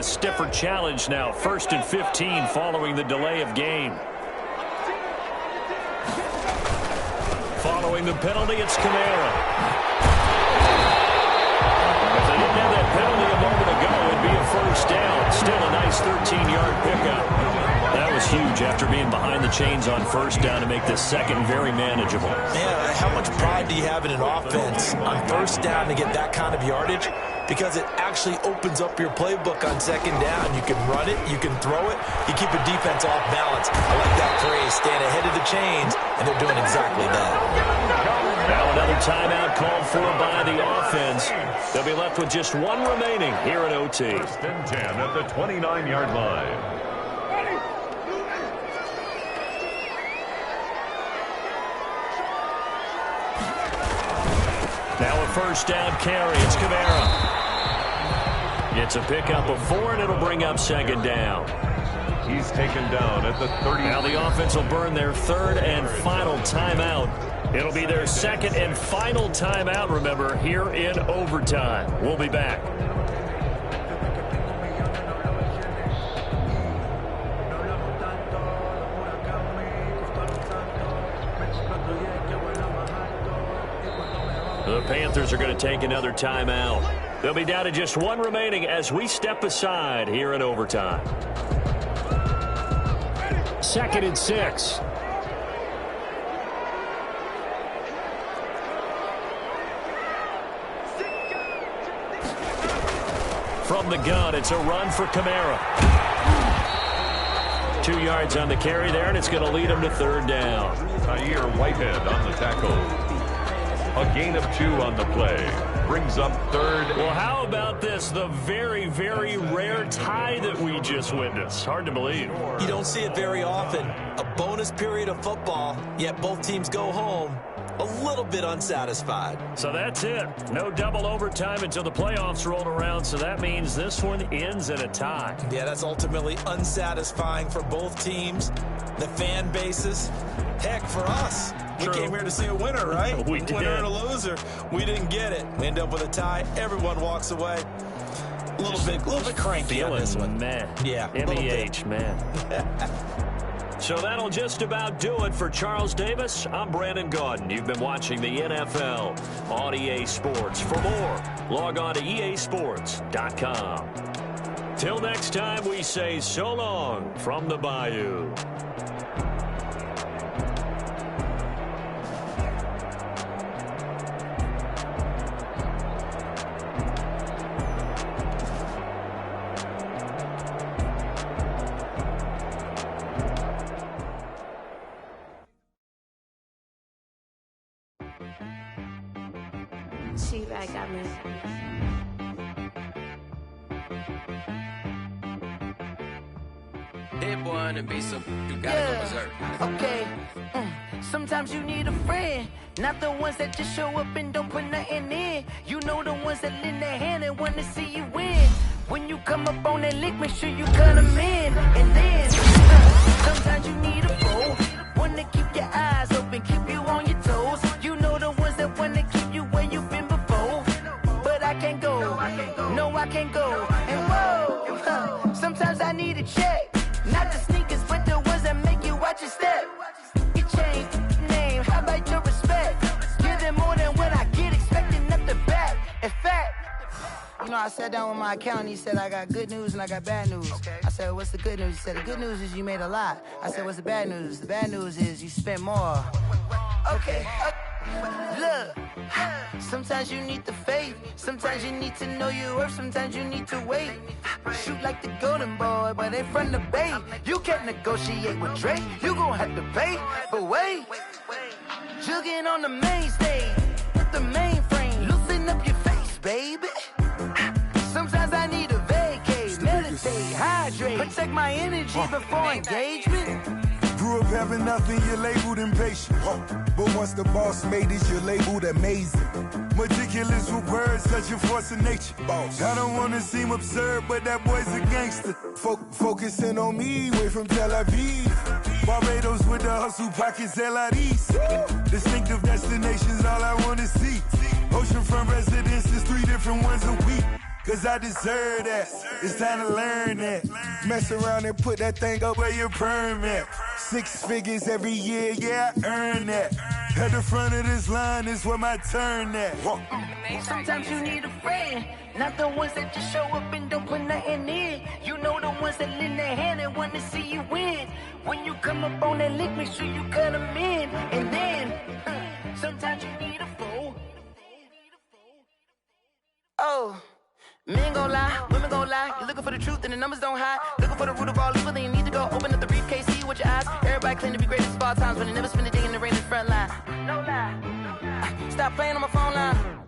stiffer challenge now. 1st and 15 following the delay of game. Following the penalty, it's Kamara. If they didn't have that penalty a moment ago, it'd be a first down. Still a nice 13-yard pickup. That was huge after being behind the chains on first down to make this second very manageable.
Yeah, how much pride do you have in an offense on first down to get that kind of yardage? Because it actually opens up your playbook on second down. You can run it, you can throw it, you keep a defense off balance. I like that phrase, staying ahead of the chains, and they're doing exactly that.
Now another timeout called for by the offense. They'll be left with just one remaining here at OT.
1st and 10 at the 29-yard line.
Now a first down carry. It's Kamara. It's a pickup of 4, and it'll bring up second down.
He's taken down at the 30.
Now the offense will burn their 3rd and final timeout. It'll be their 2nd and final timeout, remember, here in overtime. We'll be back. The Panthers are going to take another timeout. They'll be down to just one remaining as we step aside here in overtime. 2nd and 6. From the gun, it's a run for Kamara. 2 yards on the carry there, and it's going to lead him to 3rd down.
Tahir Whitehead on the tackle. A gain of 2 on the play. Brings up 3rd.
Well, how about this? The very, very rare tie that we just witnessed. Hard to believe.
You don't see it very often. A bonus period of football, yet both teams go home a little bit unsatisfied.
So that's it. No double overtime until the playoffs roll around, so that means this one ends in a tie.
Yeah, that's ultimately unsatisfying for both teams, the fan bases. Heck, for us. We came here to see a winner, right?
We did.
Winner and a loser. We didn't get it. We end up with a tie. Everyone walks away. A little bit cranky on this one.
Man.
Yeah,
MEH, man. So that'll just about do it for Charles Davis. I'm Brandon Gaudin. You've been watching the NFL on EA Sports. For more, log on to easports.com. Till next time, we say so long from the Bayou.
I got me.
Dead boy on the beat, so you gotta go berserk.
Okay. Sometimes you need a friend, not the ones that just show up and don't put nothing in. You know the ones that lend their hand and want to see you win. When you come up on that lick, make sure you cut them in. And then sometimes you need a foe, one to keep your eyes open, keep you on your toes. You know the ones that want to keep you where you've been before. But I can't go, no, I can't go. And whoa, sometimes I need a check, not the sneakers, but the ones that make you watch your step. You change name, how about your respect? Give them more than what I get, expecting nothing back. In fact, you know, I sat down with my accountant. He said, I got good news and I got bad news. Okay. I said, what's the good news? He said, the good news is you made a lot. I said, what's the bad news? The bad news is you spent more. Okay. Look, sometimes you need the faith. Sometimes you need to know your worth. Sometimes you need to wait. Shoot like the golden boy, but they from the bay. You can't negotiate with Drake. You gon' have to pay. But wait, jugging on the main stage with the mainframe. Loosen up your face, baby. Sometimes I need a vacate, meditate, hydrate, protect my energy before engagement.
Grew up having nothing, you're labeled impatient. But once the boss made it, you're labeled amazing. Meticulous with words, such a force of nature. I don't wanna seem absurd, but that boy's a gangster. Focusing on me, way from Tel Aviv. Barbados with the hustle pockets, LIDs. Distinctive destinations, all I wanna see. Oceanfront residences, 3 different ones a week. cause I deserve that. It's time to learn that. Mess around and put that thing up where your permit. 6 figures every year, yeah, I earn that. At the front of this line is where my turn at.
Sometimes you need a friend, not the ones that just show up and don't put nothing in. You know the ones that lend their hand and want to see you win. When you come up on that lick, make sure you cut them in. And then, sometimes you need a fool. Oh, men gon' lie, women gon' lie. You're looking for the truth and the numbers don't hide. Looking for the root of all evil, then you need to go open up the briefcase, see with your eyes. Everybody claim to be greatest of all times, but they never spend a day in the rain in the front line. No lie. Stop playing on my phone line.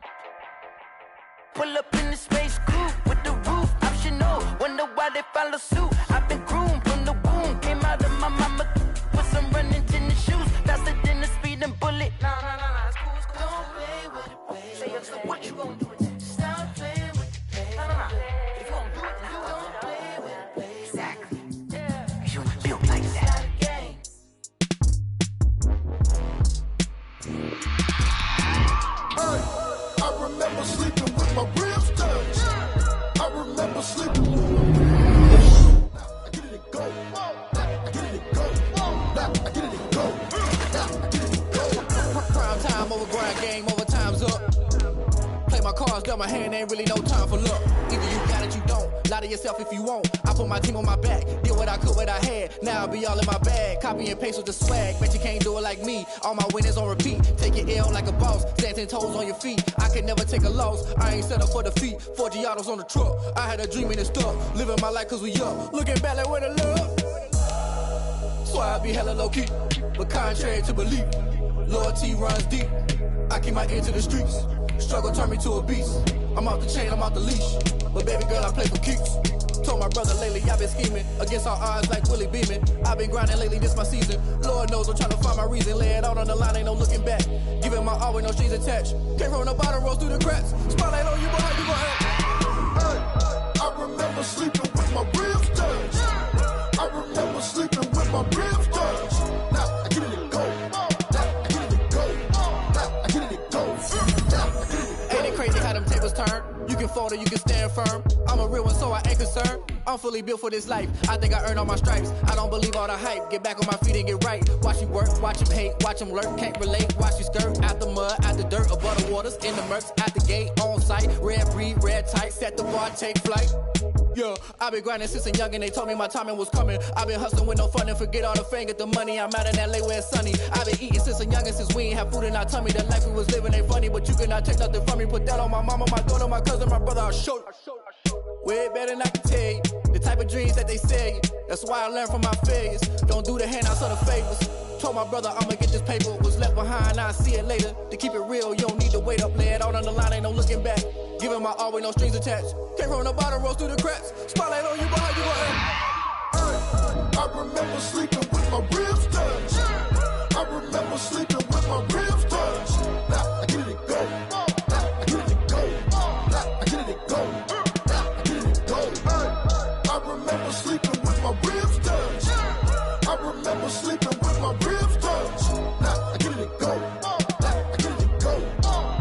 Pull up in the space coupe with the roof optional. Wonder why they follow suit. I've been groomed from the womb. Came out of my mama with some running tennis shoes. Faster than the speeding bullet. No, it's cool, it's cool. Don't play with it, baby. So what you gonna do with it? Stop playing with it, baby. No. If you gonna do it, then you don't play with it, baby. Exactly. Yeah. Cause you built like that.
I remember sleeping with my ribs touched. I remember sleeping with my ribs. I get it go. I get it go. I get it go. I get it go. Prime time over grind game, overtime's up. Play my cards, dealt my hand, ain't really no time for luck. Either you got it, you don't. Lie to yourself if you won't. I put my team on my back. Did what I could, what I had. Now I'll be all in my bag. Copy and paste with the swag. Bet you can't do it like me. All my winners on repeat. Take your L like a boss. Stand 10 toes on your feet. I can never take a loss. I ain't set up for defeat. 4 Giottos on the truck. I had a dream and it's stuck. Living my life cause we up. Looking back like where the love. So I be hella low key. But contrary to belief, loyalty runs deep. I keep my ear to the streets. Struggle turned me to a beast. I'm off the chain, I'm off the leash. But baby girl, I play for keeps. Told my brother lately, I've been scheming. Against all odds like Willie Beeman. I've been grinding lately, this my season. Lord knows I'm trying to find my reason. Lay it out on the line, ain't no looking back. Giving my all with no strings attached. Came from the bottom, rose through the cracks. Spotlight on you, boy, how you gon' act? I remember sleeping with my ribs touched. I remember sleeping with my ribs touched. Now I get it go. Ain't it crazy how them tables turn? You can fold or you can stand firm. I'm a real one, so I ain't concerned. I'm fully built for this life. I think I earned all my stripes. I don't believe all the hype. Get back on my feet and get right. Watch you work, watch him hate, watch him lurk. Can't relate, watch you skirt. Out the mud, out the dirt, above the waters, in the murks, at the gate, on site. Red breed, red tight, set the bar, take flight. Yeah, I've been grinding since a youngin', they told me my timing was coming. I've been hustling with no fun and forget all the fame, get the money. I'm out in LA where it's sunny. I've been eating since a youngin', since we ain't have food in our tummy. The life we was living ain't funny, but you cannot take nothing from me. Put that on my mama, my daughter, my cousin, my brother, I'll show you. Way better than I can tell you. The type of dreams that they sell you. That's why I learned from my failures. Don't do the handouts or the favors. Told my brother I'ma get this paper. Was left behind, I'll see it later. To keep it real, you don't need to wait up. Lay it out on the line, ain't no looking back. Giving my all with no strings attached. Came from the bottom, rose through the cracks. Spotlight on you, boy, how you gon' act? I remember sleeping with my ribs touched. I remember sleeping with my ribs touched. Now I get it go. I get it go. I get it go. I get it go. I remember sleeping with my ribs touched. I remember sleeping with my ribs touched. Now I get it go. I get it go.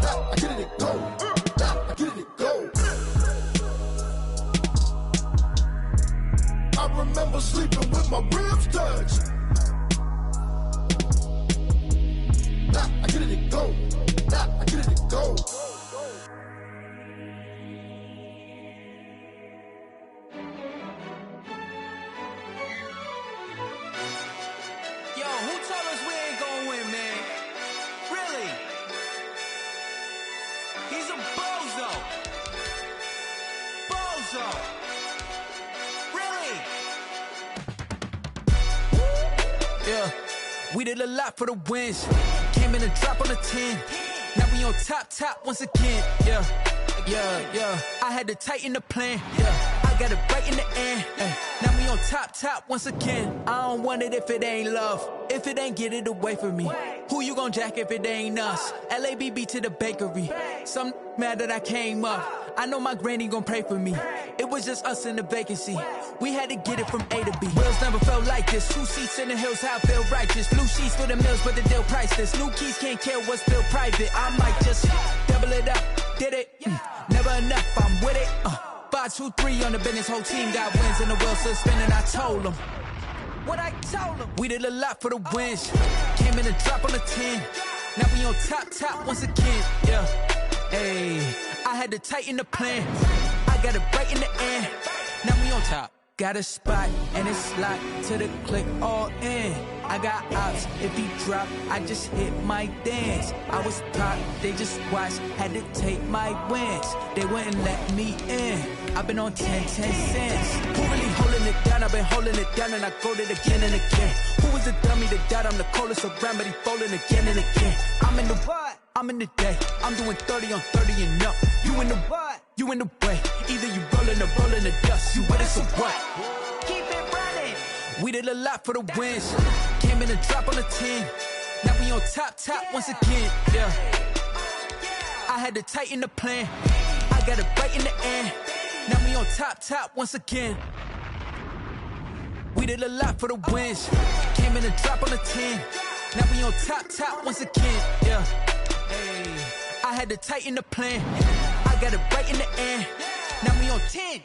I get it go. I get it go. I remember sleeping with my ribs touched. I get it go. I get it go.
Yo, who told us we ain't gonna win, man? Really? He's a bozo. Bozo. Really? Yeah, we did a lot for the wins. Came in and dropped on the 10. Now we on top once again. Yeah. I had to tighten the plan. Yeah, I got it right in the end. Now we on top once again. I don't want it if it ain't love. If it ain't, get it away from me. Who you gon' jack if it ain't us? LABB to the bakery. Some mad that I came up. I know my granny gon' pray for me. It was just us in the vacancy. We had to get it from A to B. Wheels never felt like this. 2 seats in the hills, how I feel righteous. Blue sheets for the mills, but the deal priceless. New keys can't care what's still private. I might just double it up. Did it? Never enough, I'm with it. 5, 2, 3 on the business, whole team got wins and the wheels still spinning. I told them
What I told him.
we did a lot for the wins. Came in and drop on the 10. Now we on top once again. Yeah, hey, I had to tighten the plan. I got it right in the end. Now we on top. Got a spot and it's locked to the click all in. I got ops, if he drop, I just hit my dance. I was top, they just watched, had to take my wins. They wouldn't let me in. I've been on 10 cents. Who really holding it down? I've been holding it down and I go it again and again. Who was the dummy that died? I'm the coldest around, but he folding again and again. I'm in the what? I'm in the day. I'm doing 30 on 30 and up. You in the what? You in the way. Either you rolling or rolling the dust. You with us or what?
Keep it running.
We did a lot for the wins. Came in and drop on the 10. Now we on top once again. Yeah. I had to tighten the plan. I got it right in the end. Now we on top once again. We did a lot for the wins. Came in and drop on the 10. Now we on top once again. Yeah. Hey, I had to tighten the plan. I got it right in the end. Now we on 10.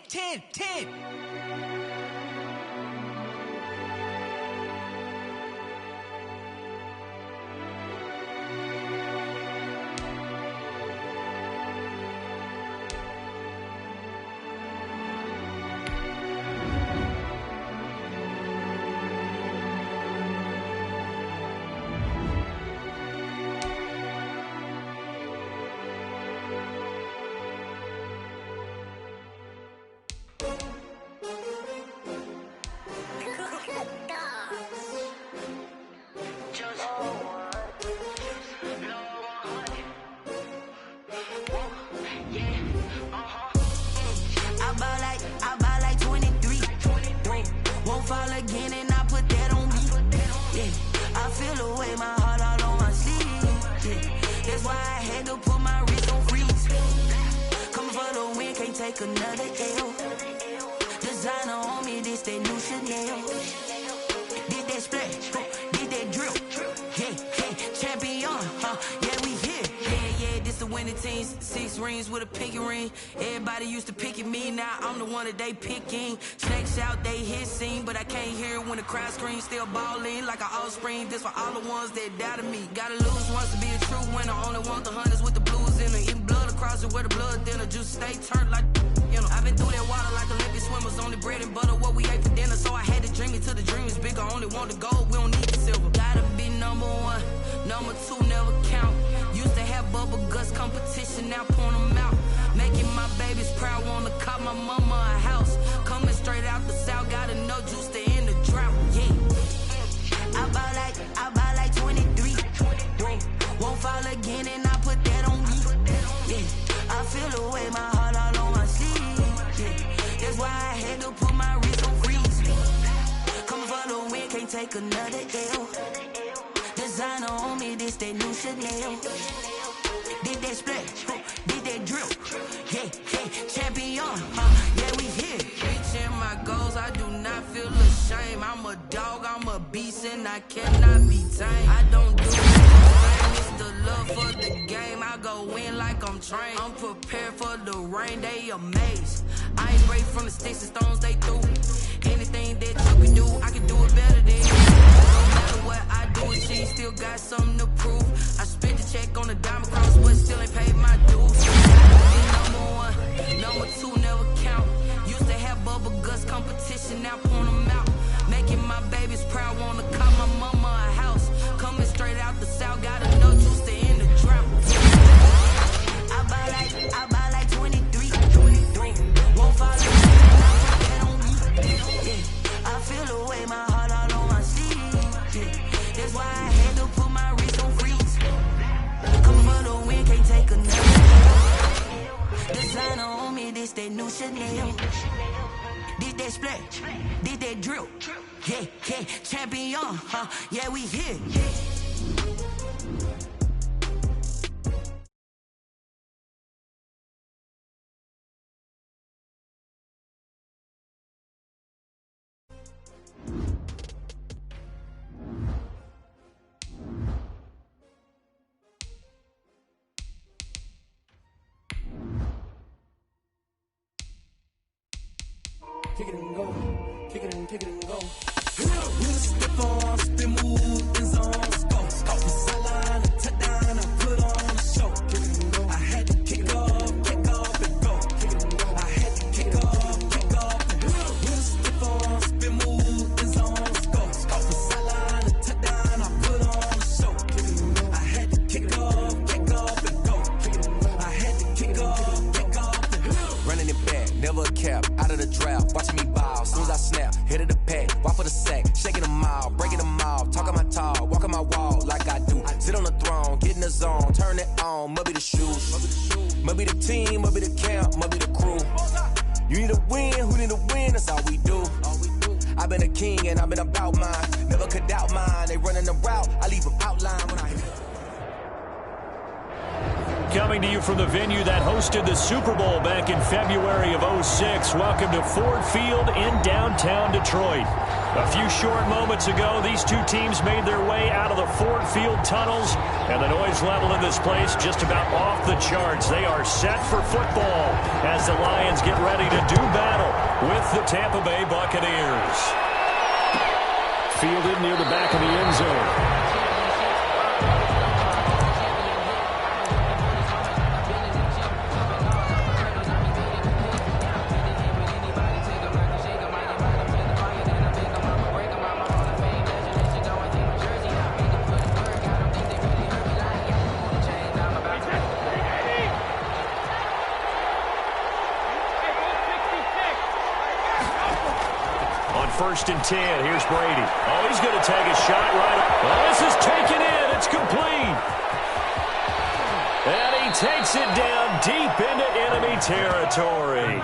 Fall again and I put that on me. Yeah, I feel the way, my heart all on my sleeve. Yeah, that's why I had to put my wrist on freeze. Coming for the win, can't take another L. Designer on me, this that new Chanel. Did that splash, did that drill. Yeah, champion, yeah, we here. Yeah, this the winning team. 6 rings with a pinky ring. Everybody used to pick at me, now I'm the one that they picking. Snakes out, they hit scene, but I can't hear it when the crowd screams. Still balling like an offspring. This for all the ones that doubted me. Gotta lose once to be a true winner. Only want the hunters with the blues in it. Eating blood across it where the blood thinner. Juice stay turned like, you know. I've been through that water like Olympic swimmers. Only bread and butter, what we ate for dinner. So I had to dream it till the dream is bigger. Only want the gold, we don't need the silver. Gotta be number 1, number 2 never count. Used to have bubble guts competition, now point them out. Making my babies proud, wanna cop my mama a house. Coming straight out the south, gotta know juice to end the drought. Yeah, I buy like 23. Won't fall again and I put that on me. Yeah, I feel the way, my heart all on my sleeve. Yeah, that's why I had to put my wrist on freeze. Coming for the win, can't take another L. Designer on me, this that new Chanel. Did that splash, did that drill. Yeah, champion, yeah, we here. Reaching my goals, I do not feel ashamed. I'm a dog, I'm a beast, and I cannot be tamed. I don't do anything, it's the love for the game. I go in like I'm trained. I'm prepared for the rain, they amazed. I ain't break from the sticks and stones they threw. Anything that you can do, I can do it better than you. No matter what I do, she still got something to prove. I spent the check on the diamond cross, but still ain't paid my dues. Number 1, number 2 never count. Used to have bubble guts competition, now point them out. Making my babies proud, wanna call my mama a house. Coming straight out the south, gotta know juice to end the drought. I buy like 23. Won't fall again, I put that on me. Yeah, I feel the way, my heart all on my sleeve. Yeah, that's why I had to put my wrist on freeze. Coming for the win, can't take another L. Designer on me, this that new Chanel. Did that splash, did that drill. Yeah, champion, yeah, we here.
kick it and go. Kick it and go. With a stiff arm, spin move, in zone, score. From sideline to touchdown, I put on a show. I had to kick off and go. I had to kick off and go. With a stiff arm, spin move, in zone, score. From sideline to touchdown, I put on a show. I had to kick off and go. I had to kick off and go.
Running it back, never a cap, out of the draft, watching me ball, soon as I snap, hit of the pack, walk for the sack, shaking them all, breaking them all, talking my talk, walking my wall like I do, sit on the throne, get in the zone, turn it on, must be the shoes, must be the team, must be the camp, must be the crew, you need to win, who need to win, that's all we do, I've been a king and I've been about mine, never could doubt mine, they running the route, I leave them outline when I hit.
Coming to you from the venue that hosted the Super Bowl back in February of '06. Welcome to Ford Field in downtown Detroit. A few short moments ago, these two teams made their way out of the Ford Field tunnels, and the noise level in this place just about off the charts. They are set for football as the Lions get ready to do battle with the Tampa Bay Buccaneers. Fielded near the back of the end zone. First and 10. Here's Brady. Oh, he's going to take a shot right up. Oh, this is taken in. It's complete. And he takes it down deep into enemy territory.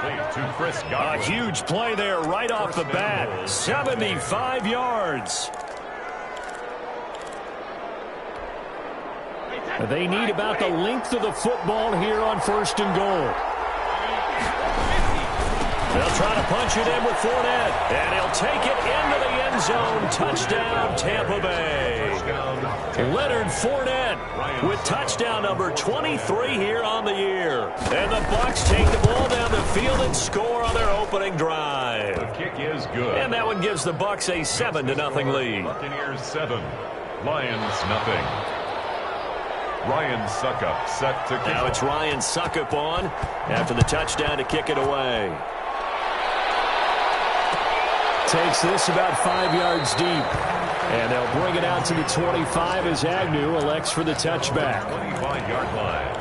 A huge play there right off the bat. 75 yards. They need about the length of the football here on first and goal. They'll try to punch it in with Fournette, and he'll take it into the end zone. Touchdown, Tampa Bay. Leonard Fournette with touchdown number 23 here on the year. And the Bucs take the ball down the field and score on their opening drive.
The kick is good.
And that one gives the Bucs a 7-0 lead.
Buccaneers 7, Lions nothing. Ryan Suckup set to kick.
Now it's Ryan Suckup on after the touchdown to kick it away. Takes this about 5 yards deep. And they'll bring it out to the 25 as Agnew elects for the touchback.
25-yard line.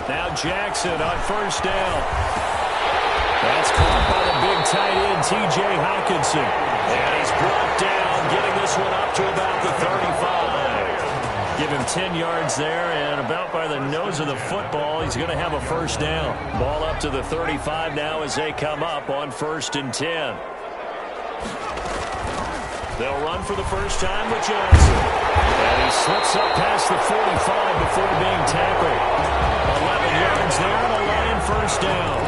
Now Jackson on first down. That's caught by the big tight end, T.J. Hockenson. And he's brought down, getting this one up to about the 35. Give him 10 yards there, and about by the nose of the football, he's going to have a first down. Ball up to the 35 now as they come up on first and 10. They'll run for the first time with Johnson. And he slips up past the 45 before being tackled. 11 yards there, and a Lion first down.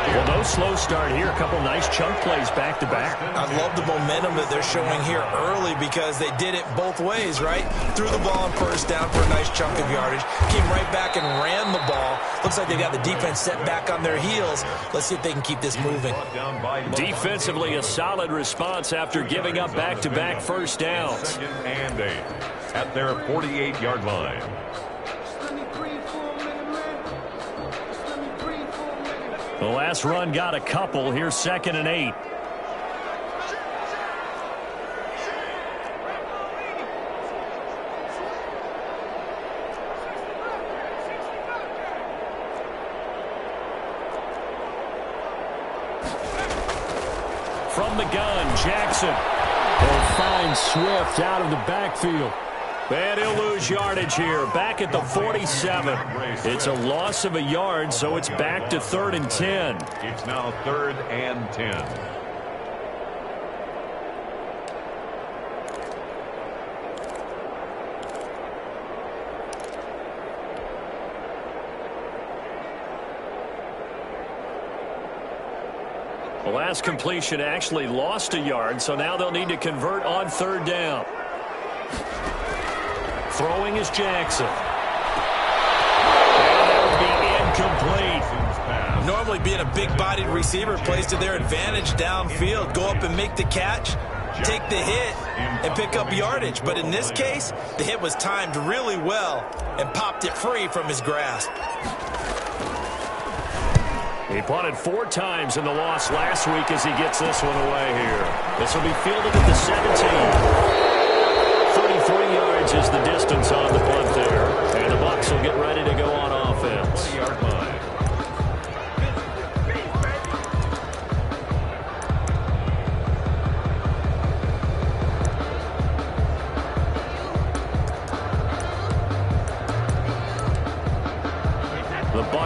Well, no slow start here. A couple nice chunk plays back-to-back.
I love the momentum that they're showing here early because they did it both ways, right? Threw the ball on first down for a nice chunk of yardage. Came right back and ran the ball. Looks like they got the defense set back on their heels. Let's see if they can keep this moving.
Defensively, a solid response after giving up back-to-back first downs.
2nd and 8 at their 48-yard line.
The last run got a couple. Here's 2nd and 8. From the gun, Jackson will find Swift out of the backfield. And he'll lose yardage here, back at the 47. It's a loss of a yard, so it's back to 3rd and 10.
It's now 3rd and 10.
last completion actually lost a yard, so now they'll need to convert on third down. Throwing is Jackson. And that would be incomplete.
Normally being a big-bodied receiver plays to their advantage downfield. Go up and make the catch, take the hit, and pick up yardage. But in this case, the hit was timed really well and popped it free from his grasp.
He punted 4 times in the loss last week as he gets this one away here. This will be fielded at the 17. 33 yards is the distance on the punt there. And the Bucs will get ready to go on offense.
20-yard line.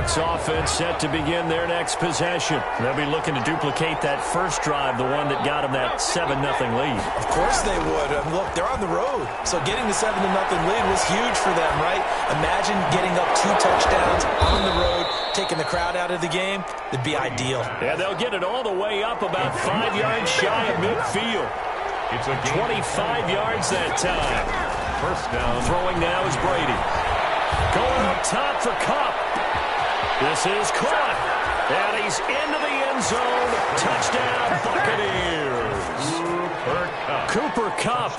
Offense set to begin their next possession. They'll be looking to duplicate that first drive, the one that got them that 7-0 lead.
Of course they would. Look, they're on the road, so getting the 7-0 lead was huge for them, right? Imagine getting up 2 touchdowns on the road, taking the crowd out of the game. That'd be ideal.
Yeah, they'll get it all the way up about 5 yards shy of midfield.
It's a
25 yards that time.
First down.
Throwing now is Brady. Going up top for Kupp. This is caught, and he's into the end zone. Touchdown, Buccaneers. Cooper Kupp,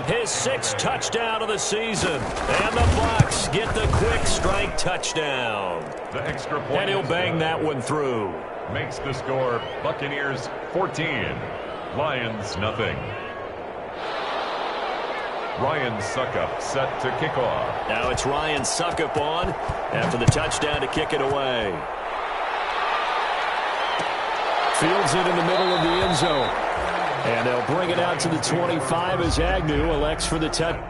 his 6th touchdown of the season. And the Bucs get the quick strike touchdown.
The extra point.
And he'll bang that one through.
Makes the score Buccaneers 14, Lions nothing. Ryan Suckup set to kick off.
Now it's Ryan Suckup on after the touchdown to kick it away. Fields it in the middle of the end zone. And they'll bring it out to the 25 as Agnew elects for the touchdown.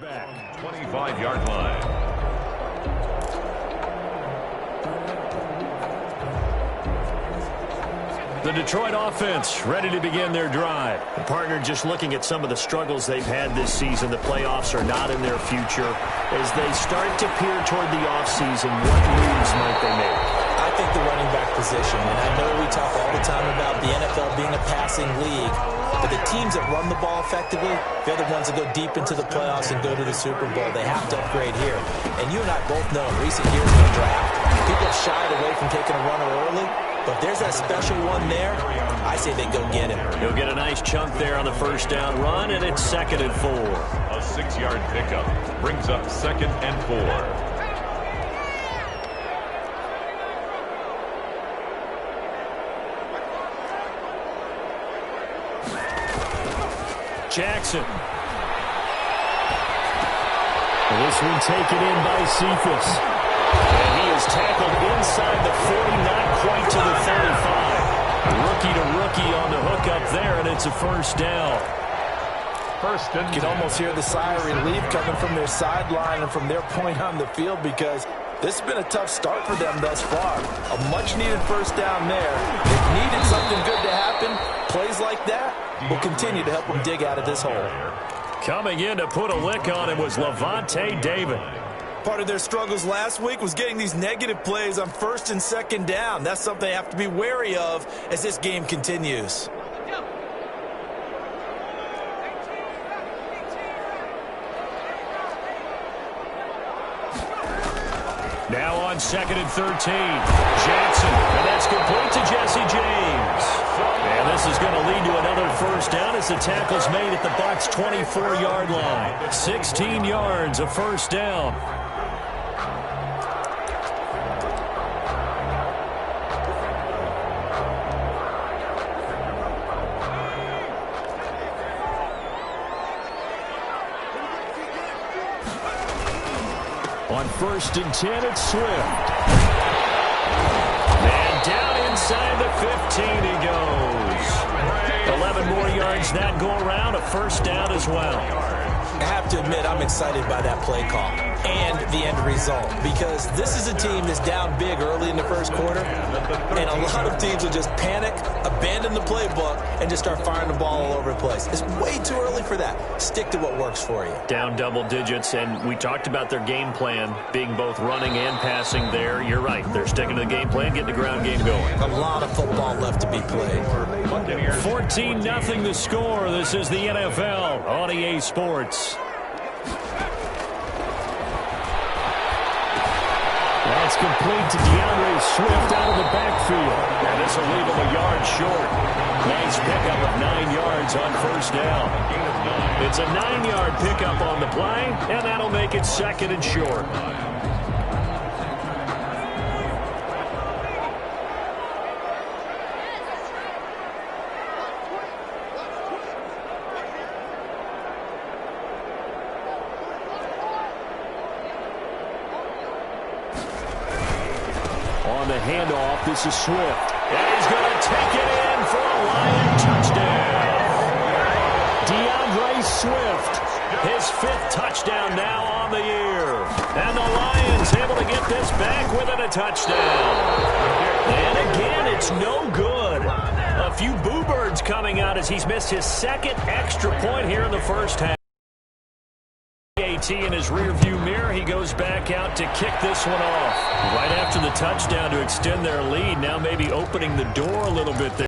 Back, 25-yard line.
The Detroit offense ready to begin their drive. The partner just looking at some of the struggles they've had this season. The playoffs are not in their future. As they start to peer toward the offseason, what moves might they make?
I think the running back position, and I know we talk all the time about the NFL being a passing league, but the teams that run the ball effectively, they're the ones that go deep into the playoffs and go to the Super Bowl. They have to upgrade here. And you and I both know in recent years in the draft, people have shied away from taking a runner early, but if there's that special one there, I say they go get him.
He'll get a nice chunk there on the first down run, and it's 2nd and 4.
A 6-yard pickup brings up 2nd and 4.
Jackson. This one taken in by Cephas. And he is tackled inside the 40, not quite to the 35. Rookie to rookie on the hook up there, and it's a first down.
You can almost hear the sigh of relief coming from their sideline and from their point on the field, because this has been a tough start for them thus far. A much-needed first down there. They've needed something good to happen. Plays like that will continue to help them dig out of this hole.
Coming in to put a lick on him was Levante David.
Part of their struggles last week was getting these negative plays on first and second down. That's something they have to be wary of as this game continues.
Now on 2nd and 13, Jackson, and that's complete to Jesse James. And this is going to lead to another first down as the tackle's made at the Bucs' 24-yard line. 16 yards, a first down. On 1st and 10, it's Swift. And down inside the 15 he goes. 11 more yards that go around, a first down as well.
I have to admit, I'm excited by that play call and the end result, because this is a team that's down big early in the first quarter, and a lot of teams will just panic, abandon the playbook, and just start firing the ball all over the place. It's way too early for that. Stick to what works for you.
Down double digits, and we talked about their game plan being both running and passing there. You're right. They're sticking to the game plan, getting the ground game going.
A lot of football left to be played.
14-0 the score. This is the NFL on EA Sports. That's complete to DeAndre Swift out of the backfield. And this will leave him a yard short. Nice pickup of 9 yards on first down. It's a 9-yard pickup on the play, and that'll make it 2nd and short. On the handoff, this is Swift. And he's going to take it in for a Lion touchdown. DeAndre Swift, his 5th touchdown now on the year. And the Lions able to get this back within a touchdown. And again, it's no good. A few boo birds coming out as he's missed his 2nd extra point here in the first half. In his rearview mirror, he goes back out to kick this one off. Right after the touchdown to extend their lead, now maybe opening the door a little bit there.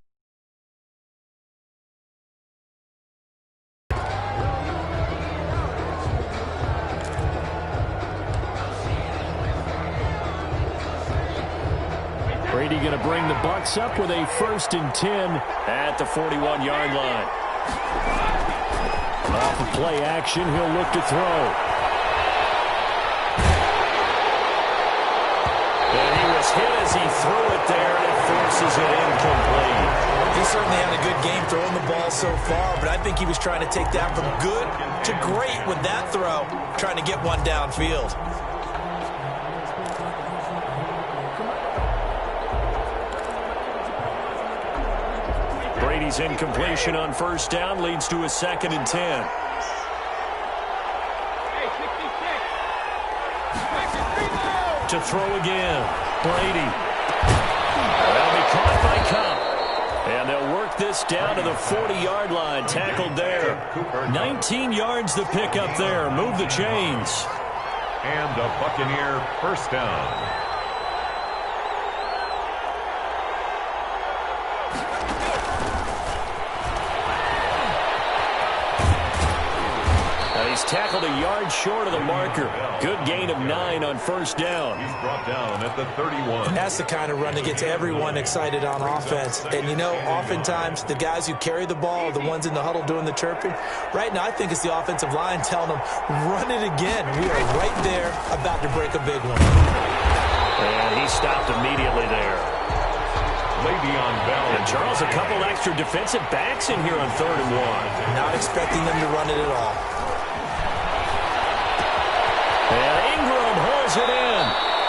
Brady going to bring the Bucs up with a 1st and 10 at the 41-yard line. Off of play action, he'll look to throw. And he was hit as he threw it there, and it forces it incomplete.
He certainly had a good game throwing the ball so far, but I think he was trying to take that from good to great with that throw, trying to get one downfield.
Brady's incompletion on first down leads to a 2nd and 10. To throw again. Brady. That'll be caught by Cup. And they'll work this down to the 40-yard line. Tackled there. 19 yards the pick up there. Move the chains.
And a Buccaneer first down.
He's tackled a yard short of the marker. Good gain of 9 on first down.
He's brought down at the 31.
That's the kind of run that gets everyone excited on offense. And, you know, oftentimes the guys who carry the ball are the ones in the huddle doing the chirping. Right now, I think it's the offensive line telling them, run it again. We are right there about to break a big one.
And he stopped immediately there.
Le'Veon Bell.
And Charles, a couple extra defensive backs in here on 3rd and 1.
Not expecting them to run it at all.
Fires it in.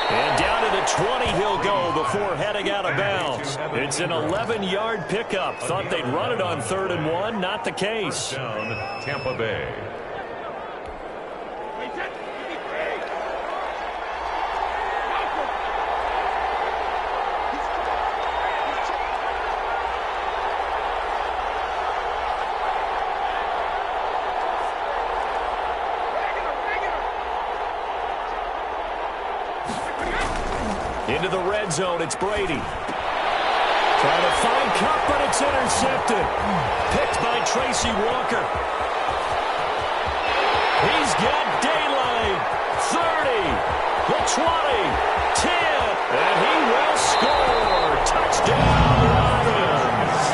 And down to the 20 he'll go before heading out of bounds. It's an 11-yard pickup. Thought they'd run it on 3rd and 1. Not the case.
Down, Tampa Bay.
Into the red zone, it's Brady. Trying to find Cup, but it's intercepted. Picked by Tracy Walker. He's got daylight. 30, the 20, 10, and he will score. Touchdown, Lions.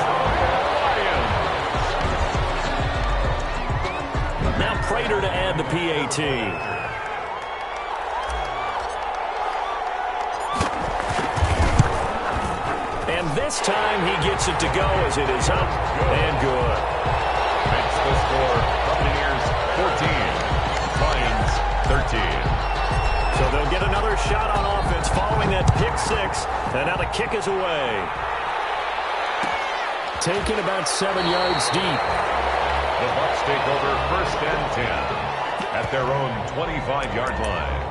Now Prater to add the PAT. This time he gets it to go as it is up and good.
Makes the score Buccaneers 14, Lions 13.
So they'll get another shot on offense following that pick six. And now the kick is away. Taken about 7 yards deep.
The Bucs take over 1st and 10 at their own 25-yard line.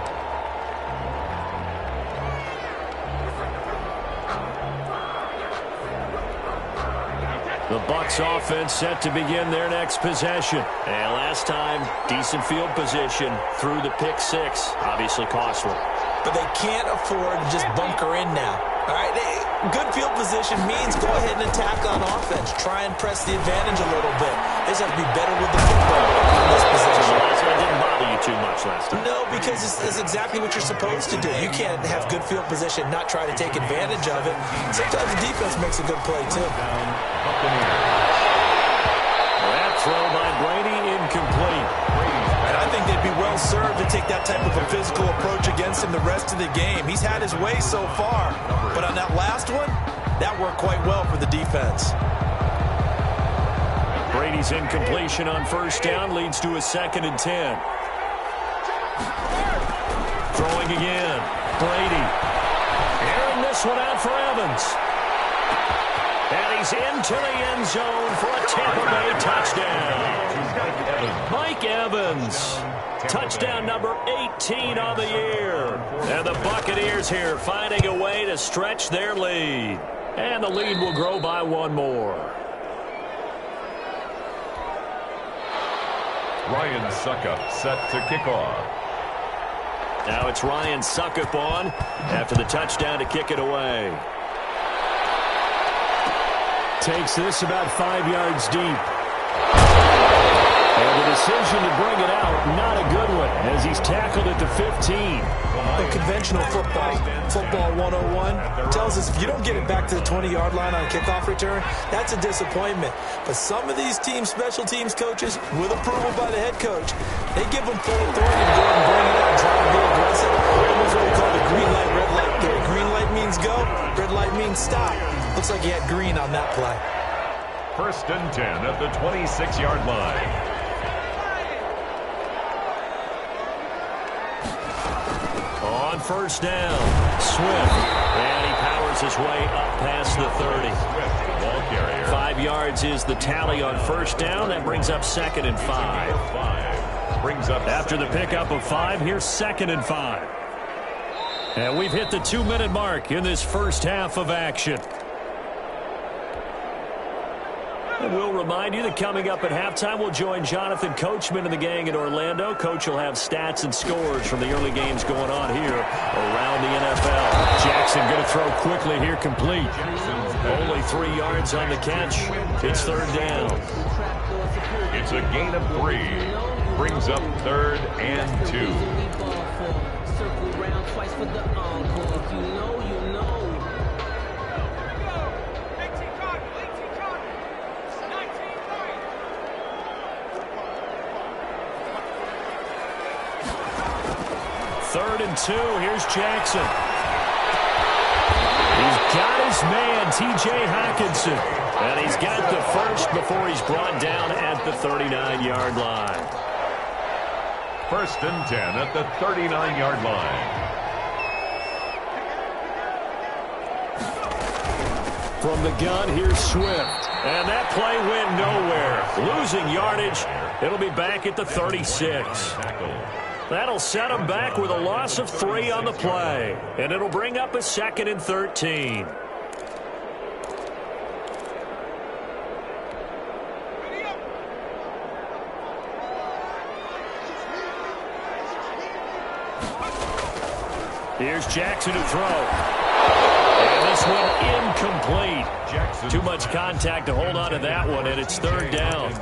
The Bucs offense set to begin their next possession. And last time, decent field position through the pick six. Obviously costly.
But they can't afford to just bunker in now. All right, good field position means go ahead and attack on offense. Try and press the advantage a little bit. They just have to be better with the football in this position.
That didn't bother you too much last time.
No, because it's exactly what you're supposed to do. You can't have good field position, not try to take advantage of it. Sometimes the defense makes a good play, too.
That throw by Brady incomplete.
And I think they'd be well served to take that type of a physical approach against him the rest of the game. He's had his way so far, but on that last one, that worked quite well for the defense.
Brady's incompletion on 1st down leads to a 2nd and 10. Throwing again. Brady. Airing this one out for Evans. And he's into the end zone for a Tampa Bay touchdown. Mike Evans. Touchdown number 18 on the year. And the Buccaneers here finding a way to stretch their lead. And the lead will grow by 1 more.
Ryan Suckup set to kick off.
Now it's Ryan Suckup on after the touchdown to kick it away. Takes this about 5 yards deep. And the decision to bring it out, not a good one, as he's tackled at the 15.
The conventional football 101, tells us if you don't get it back to the 20-yard line on a kickoff return, that's a disappointment. But some of these special teams coaches, with approval by the head coach, they give them full authority to go and bring it out, try to be aggressive. Almost what we call the green light, red light theory. Green light means go, red light means stop. Looks like he had green on that play.
1st and 10 at the 26-yard line.
On 1st down, Swift. And he powers his way up past the 30.
Ball carrier.
5 yards is the tally on 1st down. That brings up 2nd and 5.
Brings up
after the pickup of 5, here's 2nd and 5. And we've hit the 2-minute mark in this first half of action. And we'll remind you that coming up at halftime, we'll join Jonathan Coachman and the gang in Orlando. Coach will have stats and scores from the early games going on here around the NFL. Jackson going to throw quickly here, complete. Only 3 yards on the catch. It's 3rd down.
It's a gain of 3. Brings up 3rd and 2. Circle round twice for the encore. You know.
3rd and 2. Here's Jackson. He's got his man, T.J. Hockenson. And he's got the first before he's brought down at the 39-yard line.
1st and 10 at the 39-yard line.
From the gun, here's Swift. And that play went nowhere. Losing yardage. It'll be back at the 36. That'll set him back with a loss of 3 on the play. And it'll bring up a 2nd and 13. Here's Jackson to throw. And this one incomplete. Too much contact to hold on to that one, and it's 3rd down.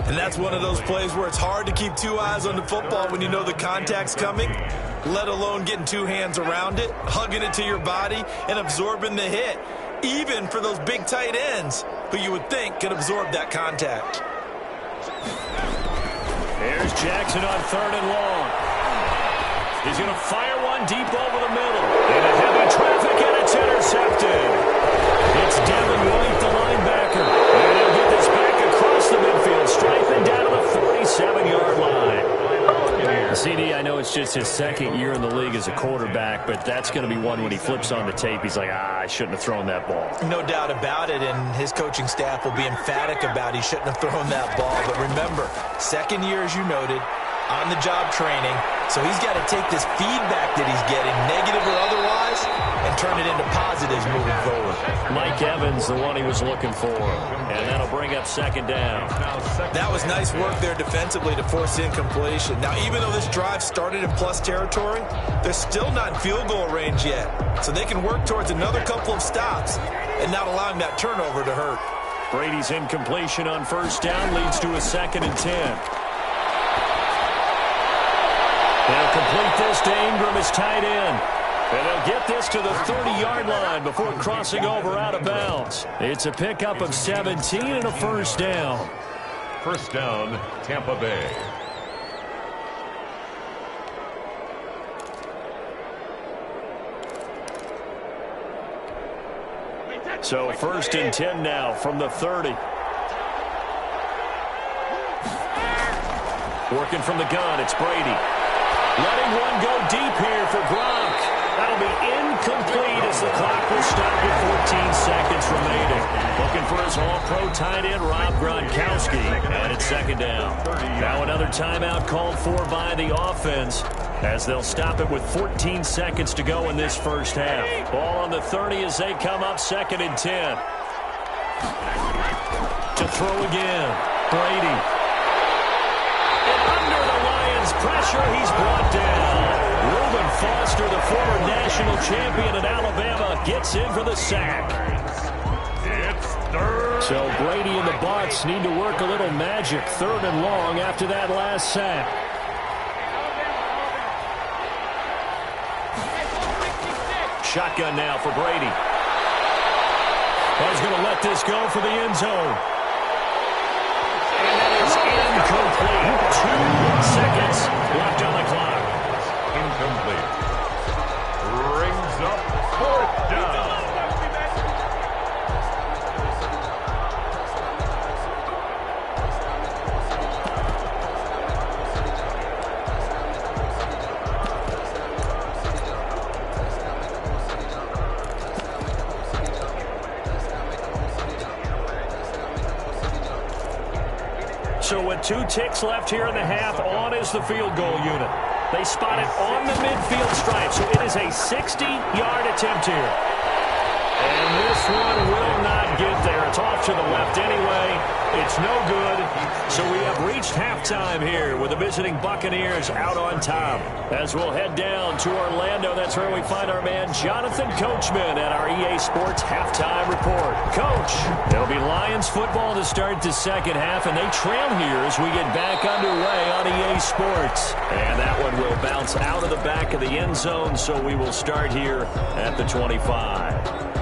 And that's one of those plays where it's hard to keep 2 eyes on the football when you know the contact's coming, let alone getting 2 hands around it, hugging it to your body, and absorbing the hit, even for those big tight ends who you would think could absorb that contact.
Here's Jackson on 3rd and long. He's going to fire one deep over the middle. Into heavy traffic, and it's intercepted. It's Devon11239's, the linebacker. And he'll get this back across the midfield, striping down to the 47-yard line. CD, I know it's just his 2nd year in the league as a quarterback, but that's going to be one when he flips on the tape. He's like, I shouldn't have thrown that ball.
No doubt about it, and his coaching staff will be emphatic about he shouldn't have thrown that ball. But remember, 2nd year, as you noted, on-the-job training, so he's got to take this feedback that he's getting, negative or otherwise, and turn it into positives moving forward.
Mike Evans, the one he was looking for, and that'll bring up 2nd down.
That was nice work there defensively to force incompletion. Now, even though this drive started in plus territory, they're still not in field goal range yet, so they can work towards another couple of stops and not allowing that turnover to hurt.
Brady's incompletion on 1st down leads to a 2nd and 10. They'll complete this to Ingram as tight end. And they'll get this to the 30-yard line before crossing over out of bounds. It's a pickup of 17 and a 1st down.
1st down, Tampa Bay.
So 1st and 10 now from the 30. Working from the gun, it's Brady. Letting one go deep here for Gronk. That'll be incomplete as the clock will stop with 14 seconds remaining. Looking for his all-pro tight end, Rob Gronkowski. And it's 2nd down. Now another timeout called for by the offense as they'll stop it with 14 seconds to go in this 1st half. Ball on the 30 as they come up 2nd and 10. To throw again, Brady. Pressure, he's brought down. Reuben Foster, the former national champion at Alabama, gets in for the sack.
It's 3rd.
So Brady and the Bucs need to work a little magic 3rd and long after that last sack. Shotgun now for Brady. He's going to let this go for the end zone. And that is incomplete. 2 seconds left on the clock.
Incomplete. Brings up 4th down.
So with 2 ticks left here in the half, on is the field goal unit. They spot it on the midfield stripe, so it is a 60-yard attempt here. And this one will not get there. It's off to the left anyway. It's no good. So we have reached halftime here with the visiting Buccaneers out on top. As we'll head down to Orlando, that's where we find our man Jonathan Coachman at our EA Sports Halftime Report. Coach, it'll be Lions football to start the 2nd half, and they trail here as we get back underway on EA Sports. And that one will bounce out of the back of the end zone, so we will start here at the 25.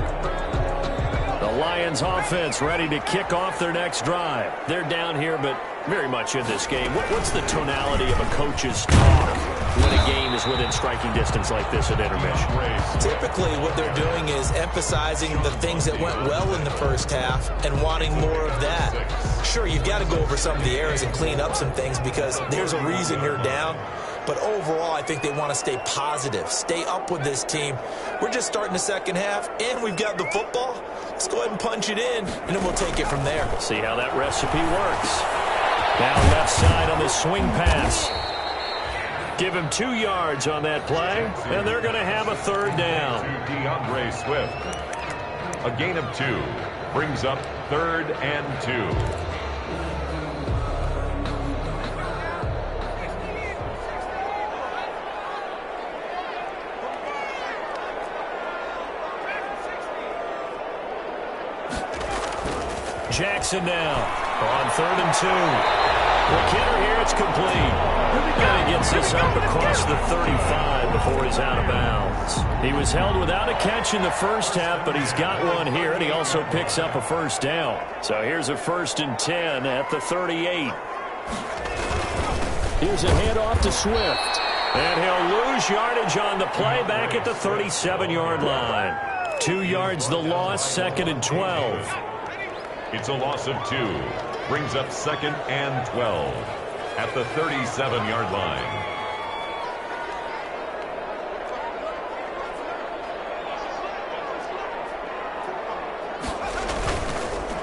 The Lions offense ready to kick off their next drive. They're down here, but very much in this game. What's the tonality of a coach's talk when a game is within striking distance like this at intermission?
Typically, what they're doing is emphasizing the things that went well in the 1st half and wanting more of that. Sure, you've got to go over some of the errors and clean up some things because there's a reason you're down.
But overall, I think they want to stay positive, stay up with this team. We're just starting the second half, and we've got the football. Let's go ahead and punch it in, and then we'll take it from there.
See how that recipe works. Now left side on the swing pass. Give him 2 yards on that play, and they're going to have a third down.
DeAndre Swift. A gain of 2 brings up 3rd and 2.
Jackson now on 3rd and 2. McKinnon here, it's complete. And he gets this up across the 35 before he's out of bounds. He was held without a catch in the first half, but he's got one here, and he also picks up a first down. So here's a 1st and 10 at the 38. Here's a handoff to Swift. And he'll lose yardage on the play back at the 37-yard line. 2 yards the loss, 2nd and 12.
It's a loss of 2. Brings up 2nd and 12 at the 37-yard line.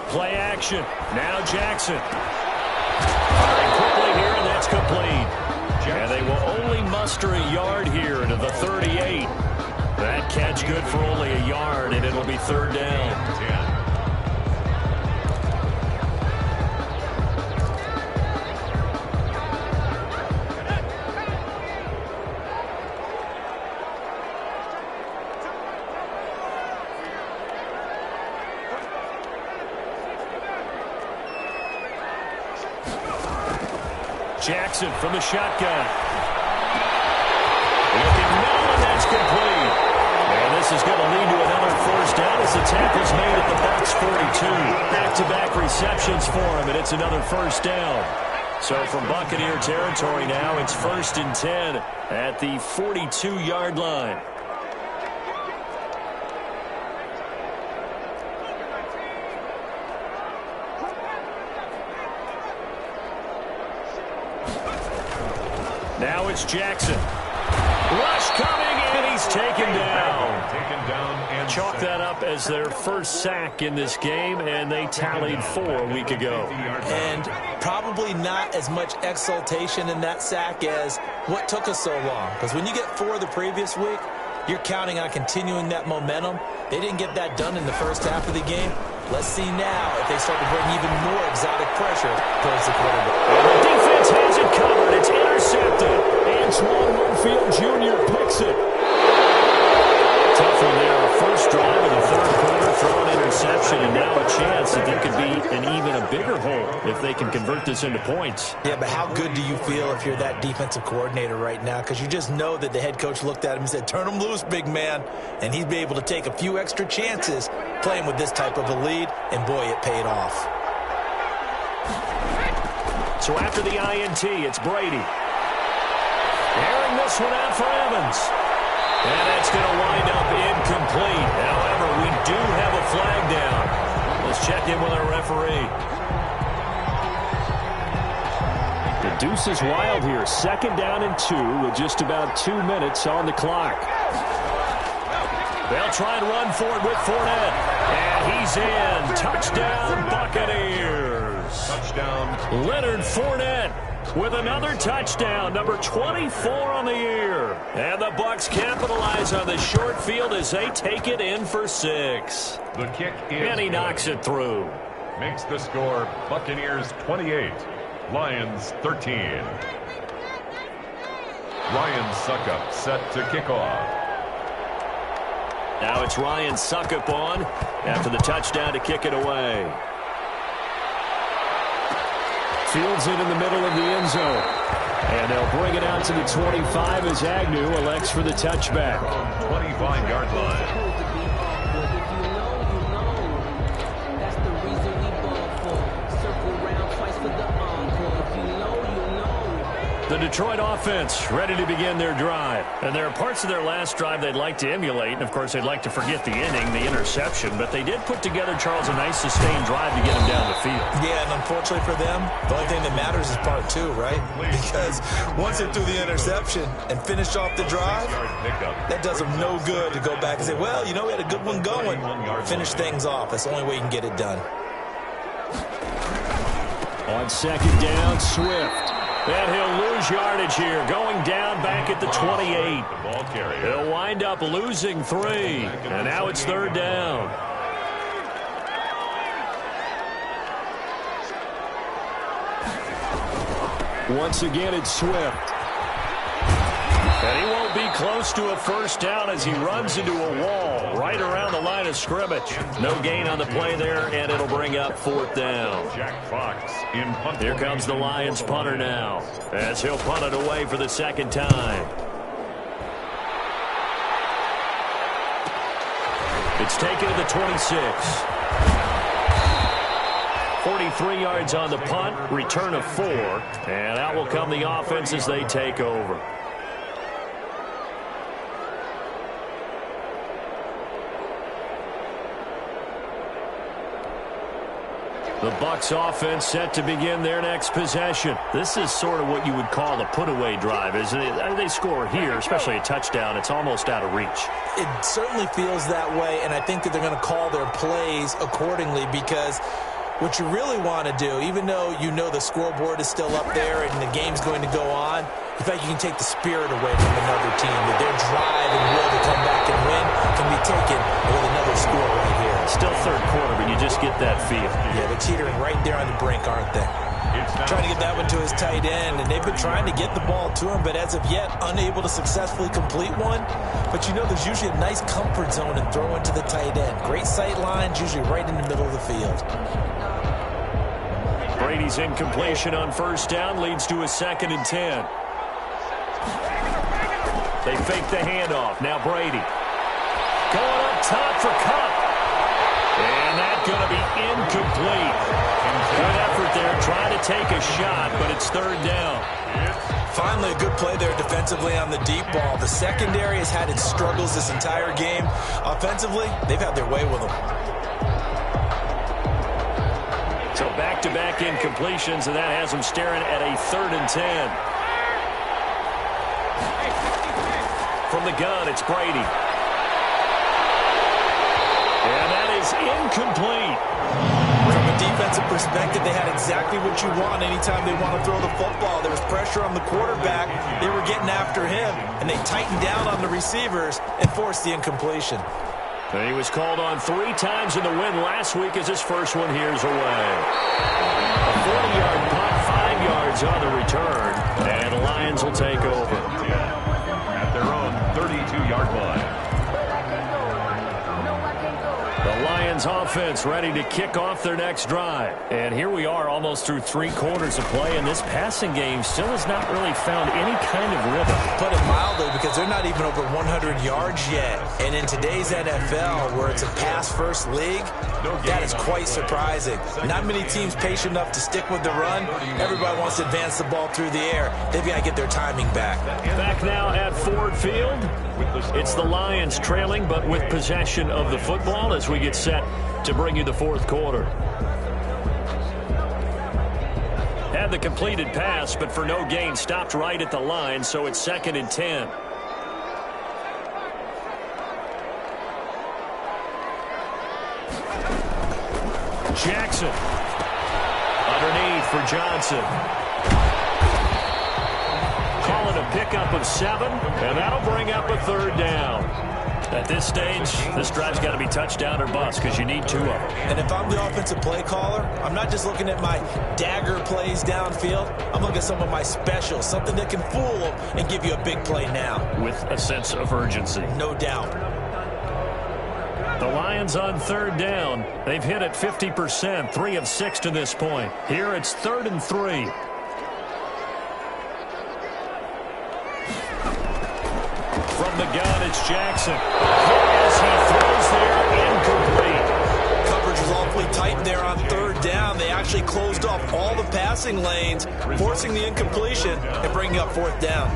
Play action. Now Jackson. Firing quickly here, and that's complete. And they will only muster a yard here to the 38. That catch good for only a yard, and it'll be 3rd down.
10.
Jackson from the shotgun. Looking now, and that's complete. And this is going to lead to another first down as the tackle's made at the Bucs 42. Back-to-back receptions for him, and it's another first down. So from Buccaneer territory now, it's 1st and 10 at the 42-yard line. Now it's Jackson. Rush coming, and he's taken down.
And
Chalk that up as their first sack in this game, and they tallied 4 a week ago.
And probably not as much exultation in that sack as what took us so long. Because when you get 4 the previous week, you're counting on continuing that momentum. They didn't get that done in the first half of the game. Let's see now if they start to bring even more exotic pressure towards the quarterback.
And the defense has it covered. It's intercepted. Antoine Winfield Jr. picks it. Tough one there. First drive of the 3rd quarter, throw an interception, and now a chance that there could be an even a bigger hole if they can convert this into points.
Yeah, but how good do you feel if you're that defensive coordinator right now? Because you just know that the head coach looked at him and said, turn him loose, big man. And he'd be able to take a few extra chances playing with this type of a lead, and boy, it paid off.
So after the INT, it's Brady. Airing this one out for Evans. And that's going to wind up incomplete. However, we do have a flag down. Let's check in with our referee. The deuce is wild here. 2nd down and 2 with just about 2 minutes on the clock. They'll try and run for it with Fournette. And he's in. Touchdown, Buccaneers.
Touchdown.
Leonard Fournette with another touchdown, number 24 on the year. And the Bucs capitalize on the short field as they take it in for 6.
The kick is
and he knocks it through.
Makes the score Buccaneers 28, Lions 13. Ryan Suckup set to kick off.
Now it's Ryan Suckup on after the touchdown to kick it away. Fields it in the middle of the end zone. And they'll bring it out to the 25 as Agnew elects for the touchback.
25-yard line.
The Detroit offense ready to begin their drive. And there are parts of their last drive they'd like to emulate. And, of course, they'd like to forget the inning, the interception. But they did put together, Charles, a nice sustained drive to get them down the field.
Yeah, and unfortunately for them, the only thing that matters is part two, right? Because once they threw the interception and finished off the drive, that does them no good to go back and say, well, you know, we had a good one going. Finish things off. That's the only way you can get it done.
On second down, Swift. And he'll lose yardage here, going down back at the 28. He'll wind up losing 3. And now it's third down. Once again, it's Swift. And he won't be close to a first down as he runs into a wall right around the line of scrimmage. No gain on the play there, and it'll bring up fourth down. Here comes the Lions punter now, as he'll punt it away for the second time. It's taken to the 26. 43 yards on the punt, return of 4, and out will come the offense as they take over. The Bucs offense set to begin their next possession. This is sort of what you would call a put-away drive, isn't it? They score here, especially a touchdown. It's almost out of reach.
It certainly feels that way, and I think that they're going to call their plays accordingly because what you really want to do, even though you know the scoreboard is still up there and the game's going to go on, in fact, you can take the spirit away from another team. That their drive and will to come back and win can be taken with another score right here.
Still third quarter, but you just get that feel.
Yeah, they're teetering right there on the brink, aren't they? Trying to get that one to his tight end, and they've been trying to get the ball to him, but as of yet, unable to successfully complete one. But you know there's usually a nice comfort zone in throwing to the tight end. Great sight lines, usually right in the middle of the field.
Brady's incompletion on first down leads to a 2nd and 10. They fake the handoff. Now Brady. Going up top for Cup. And that's going to be incomplete. Good effort there trying to take a shot, but it's third down.
Finally, a good play there defensively on the deep ball. The secondary has had its struggles this entire game. Offensively, they've had their way with them.
So back-to-back incompletions, and that has them staring at a 3rd and 10. From the gun, it's Brady. And that is incomplete.
From a defensive perspective, they had exactly what you want anytime they want to throw the football. There was pressure on the quarterback. They were getting after him, and they tightened down on the receivers and forced the incompletion.
And he was called on 3 times in the win last week as his first one here's away. A 40-yard punt, 5 yards on the return, and the Lions will take over.
At their own 32-yard line.
The Lions offense ready to kick off their next drive. And here we are almost through 3 quarters of play, and this passing game still has not really found any kind of rhythm.
Put it mildly, because they're not even over 100 yards yet. And in today's NFL, where it's a pass-first league, that is quite surprising. Not many teams patient enough to stick with the run. Everybody wants to advance the ball through the air. They've got to get their timing back.
Back now at Ford Field. It's the Lions trailing, but with possession of the football as we get set to bring you the fourth quarter. Had the completed pass, but for no gain, stopped right at the line, so it's 2nd and 10. Jackson. Underneath for Johnson. Calling a pickup of 7, and that'll bring up a 3rd down. At this stage, this drive's got to be touchdown or bust because you need 2 of them.
And if I'm the offensive play caller, I'm not just looking at my dagger plays downfield. I'm looking at some of my specials, something that can fool them and give you a big play now.
With a sense of urgency.
No doubt.
The Lions on 3rd down. They've hit it 50%, 3 of 6 to this point. Here it's 3rd and 3. From the gun, it's Jackson. As he throws there, incomplete.
Coverage was all awfully tight there on third down. They actually closed off all the passing lanes, forcing the incompletion and bringing up fourth down.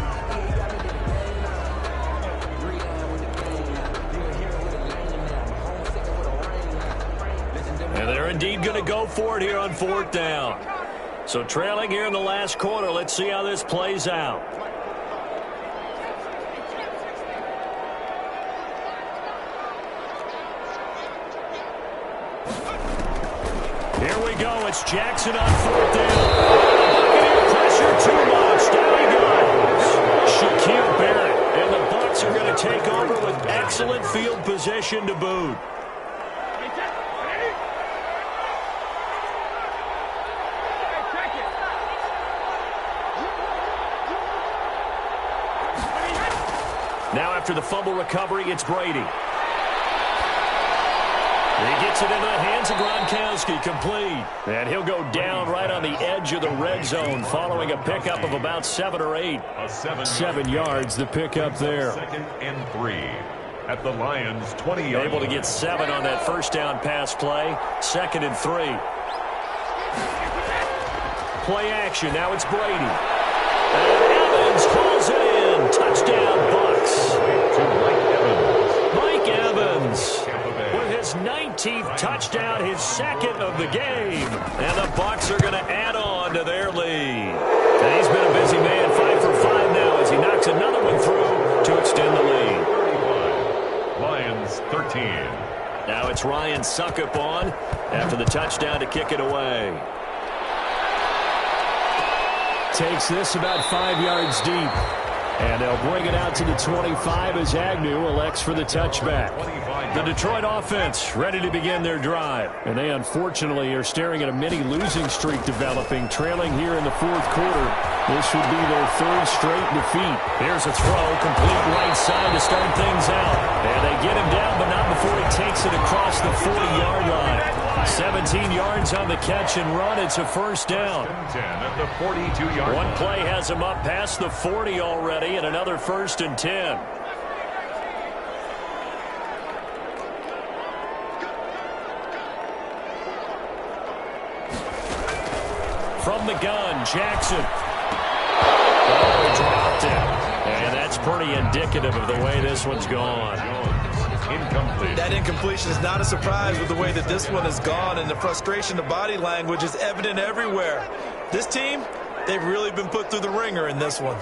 And they're indeed going to go for it here on fourth down. So trailing here in the last quarter. Let's see how this plays out. Here we go. It's Jackson on fourth down. Buccaneer pressure too much. Down he goes. Shaquille Barrett. And the Bucs are going to take over with excellent field position to boot. Now after the fumble recovery, it's Brady. He gets it into the hands of Gronkowski, complete. And he'll go down right on the edge of the red zone following a pickup of about 7 or 8. 7 yards, the pickup there.
2nd and 3 at the Lions' 20-yard
able to get 7 on that first down pass play. 2nd and 3. Play action, now it's Brady. And Evans calls it in. Touchdown, Bucs. Mike Evans with his 19th touchdown, his 2nd of the game. And the Bucs are going to add on to their lead. And he's been a busy man, 5 for 5 now as he knocks another one through to extend the lead.
35, Lions 13.
Now it's Ryan Suckup on after the touchdown to kick it away. Takes this about 5 yards deep. And they'll bring it out to the 25 as Agnew elects for the touchback. The Detroit offense ready to begin their drive. And they unfortunately are staring at a mini losing streak developing, trailing here in the fourth quarter. This would be their 3rd straight defeat. Here's a throw, complete right side to start things out. And they get him down, but not before he takes it across the 40-yard line. 17 yards on the catch and run. It's a first down.
10 at the 42-yard line.
One play has him up past the 40 already, and another 1st and 10. From the gun, Jackson. Oh, he dropped it. And that's pretty indicative of the way this one's gone.
Incomplete.
That incompletion is not a surprise with the way that this one has gone, and the frustration, the body language is evident everywhere. This team, they've really been put through the ringer in this one.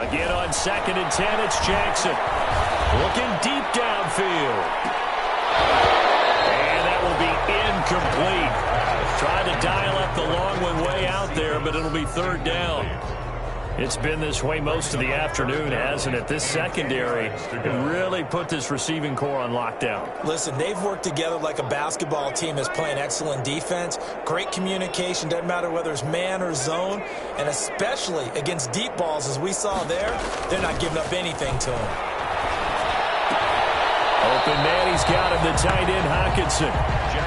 Again on 2nd and 10, it's Jackson. Looking deep downfield. And that will be incomplete. Tried to dial up the long one way out there, but it'll be 3rd down. It's been this way most of the afternoon, hasn't it? This secondary really put this receiving core on lockdown.
Listen, they've worked together like a basketball team that's playing excellent defense. Great communication, doesn't matter whether it's man or zone. And especially against deep balls, as we saw there, they're not giving up anything to him.
Open man, he's got him, the tight end, Hockenson.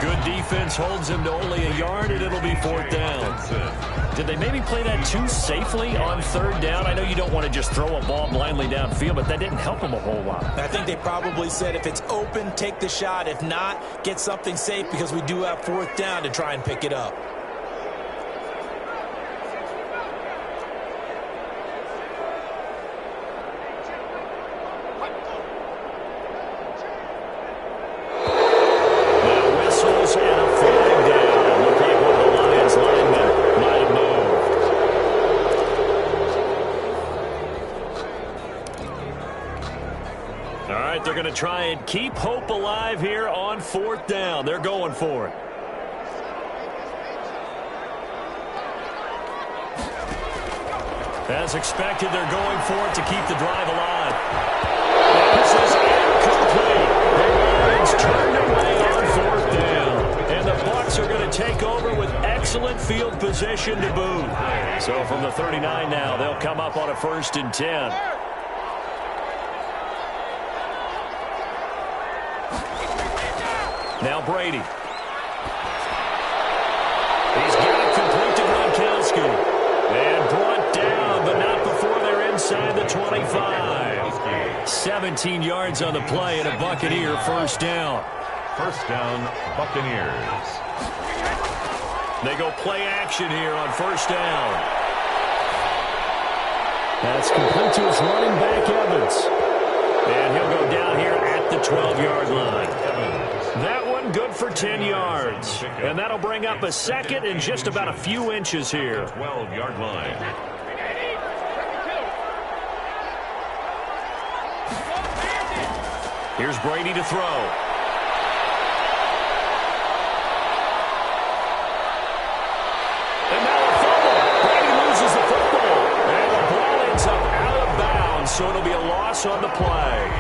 Good defense holds him to only a yard, and it'll be 4th down. Did they maybe play that too safely on 3rd down? I know you don't want to just throw a ball blindly downfield, but that didn't help him a whole lot.
I think they probably said if it's open, take the shot. If not, get something safe because we do have 4th down to try and pick it up.
They're going to try and keep hope alive here on 4th down. They're going for it. As expected, they're going for it to keep the drive alive. This is incomplete. The Lions turned away on 4th down. And the Bucs are going to take over with excellent field position to boot. So from the 39 now, they'll come up on a 1st and 10. Now Brady. He's got it complete to Gronkowski. And brought down, but not before they're inside the 25. 17 yards on the play and a Buccaneer 1st down.
First down, Buccaneers.
They go play action here on first down. That's complete to his running back, Evans. And he'll go down here at the 12-yard line. That one good for 10 yards. And that'll bring up a second and just about a few inches here.
12-yard line.
Here's Brady to throw. So it'll be a loss on the play.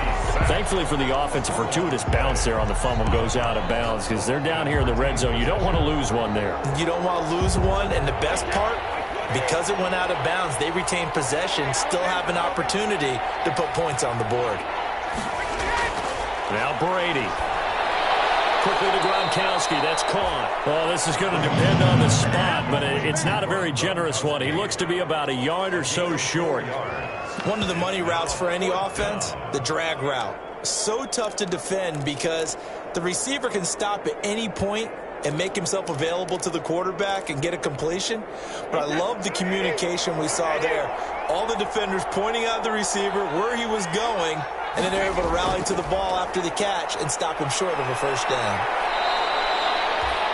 Thankfully for the offense, a fortuitous bounce there on the fumble goes out of bounds because they're down here in the red zone. You don't want to lose one there.
You don't want to lose one, and the best part, because it went out of bounds, they retain possession, still have an opportunity to put points on the board.
Now Brady. Quickly to Gronkowski. That's caught. Well, this is going to depend on the spot, but it's not a very generous one. He looks to be about a yard or so short.
One of the money routes for any offense, the drag route. So tough to defend because the receiver can stop at any point and make himself available to the quarterback and get a completion. But I love the communication we saw there. All the defenders pointing out the receiver, where he was going, and then they're able to rally to the ball after the catch and stop him short of a first down.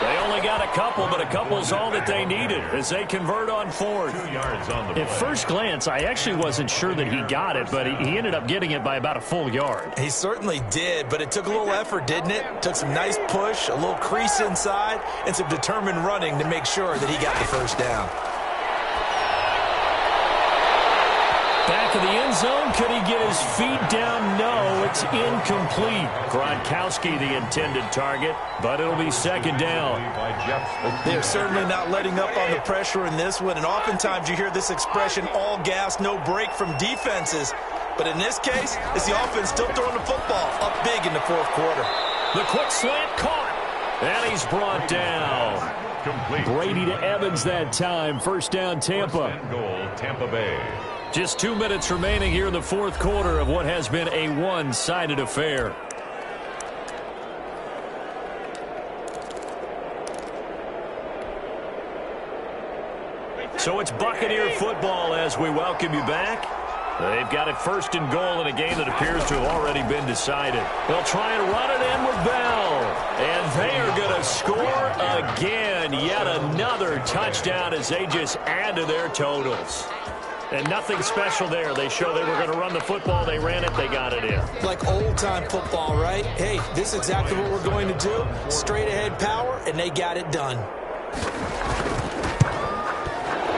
They only got a couple, but a couple's all that they needed as they convert on fourth.
2 yards on the play.
At first glance, I actually wasn't sure that he got it, but he ended up getting it by about a full yard.
He certainly did, but it took a little effort, didn't it? Took some nice push, a little crease inside, and some determined running to make sure that he got the first down.
Back of the end zone. Could he get his feet down? No, it's incomplete. Gronkowski, the intended target, but it'll be second down.
They're certainly not letting up on the pressure in this one, and oftentimes you hear this expression, all gas, no break from defenses. But in this case, it's the offense still throwing the football up big in the fourth quarter.
The quick slant caught, and he's brought down.
Complete.
Brady to Evans that time. First down, Tampa.
First and goal, Tampa Bay.
Just 2 minutes remaining here in the fourth quarter of what has been a one-sided affair. So it's Buccaneer football as we welcome you back. They've got it first and goal in a game that appears to have already been decided. They'll try and run it in with Bell. And they are going to score again. Yet another touchdown as they just add to their totals. And nothing special there. They show they were going to run the football. They ran it. They got it in.
Like old-time football, right? Hey, this is exactly what we're going to do. Straight-ahead power, and they got it done.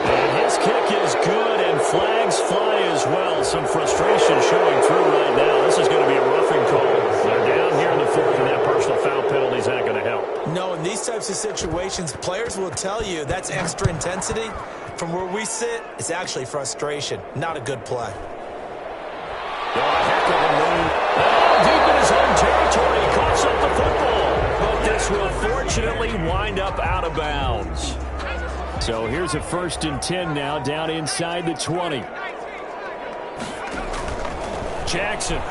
And his kick is good, and flags fly as well. Some frustration showing through right now. This is going to be a roughing call. They're down here in the fourth, and that personal foul penalty is not going to help.
No, in these types of situations, players will tell you that's extra intensity. From where we sit, it's actually frustration. Not a good play.
Heck of a move. Deep in his own territory. He coughs up the football. But this will fortunately wind up out of bounds. So here's a 1st and 10 now, down inside the 20. Jackson. And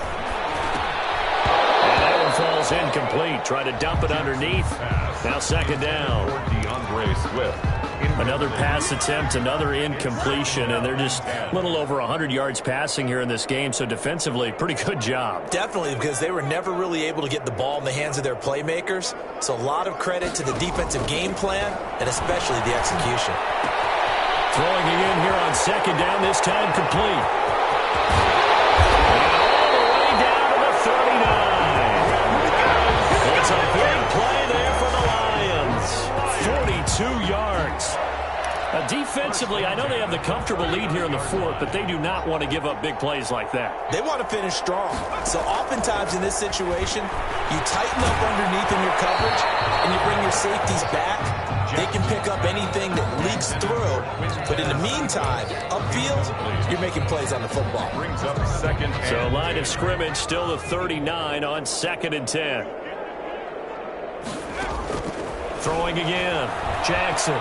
that one falls incomplete. Try to dump it underneath. Now second down.
DeAndre Swift.
Another pass attempt, another incompletion, and they're just a little over 100 yards passing here in this game, so defensively, pretty good job.
Definitely, because they were never really able to get the ball in the hands of their playmakers, so a lot of credit to the defensive game plan, and especially the execution.
Throwing again here on second down, this time complete. And all the way down to the 39. It's a big play there for the Lions. 42 yards. Defensively, I know they have the comfortable lead here in the fourth, but they do not want to give up big plays like that.
They want to finish strong. So oftentimes in this situation, you tighten up underneath in your coverage, and you bring your safeties back. They can pick up anything that leaks through. But in the meantime, upfield, you're making plays on the football.
Brings up second.
So line of scrimmage still the 39 on 2nd and 10. Throwing again. Jackson.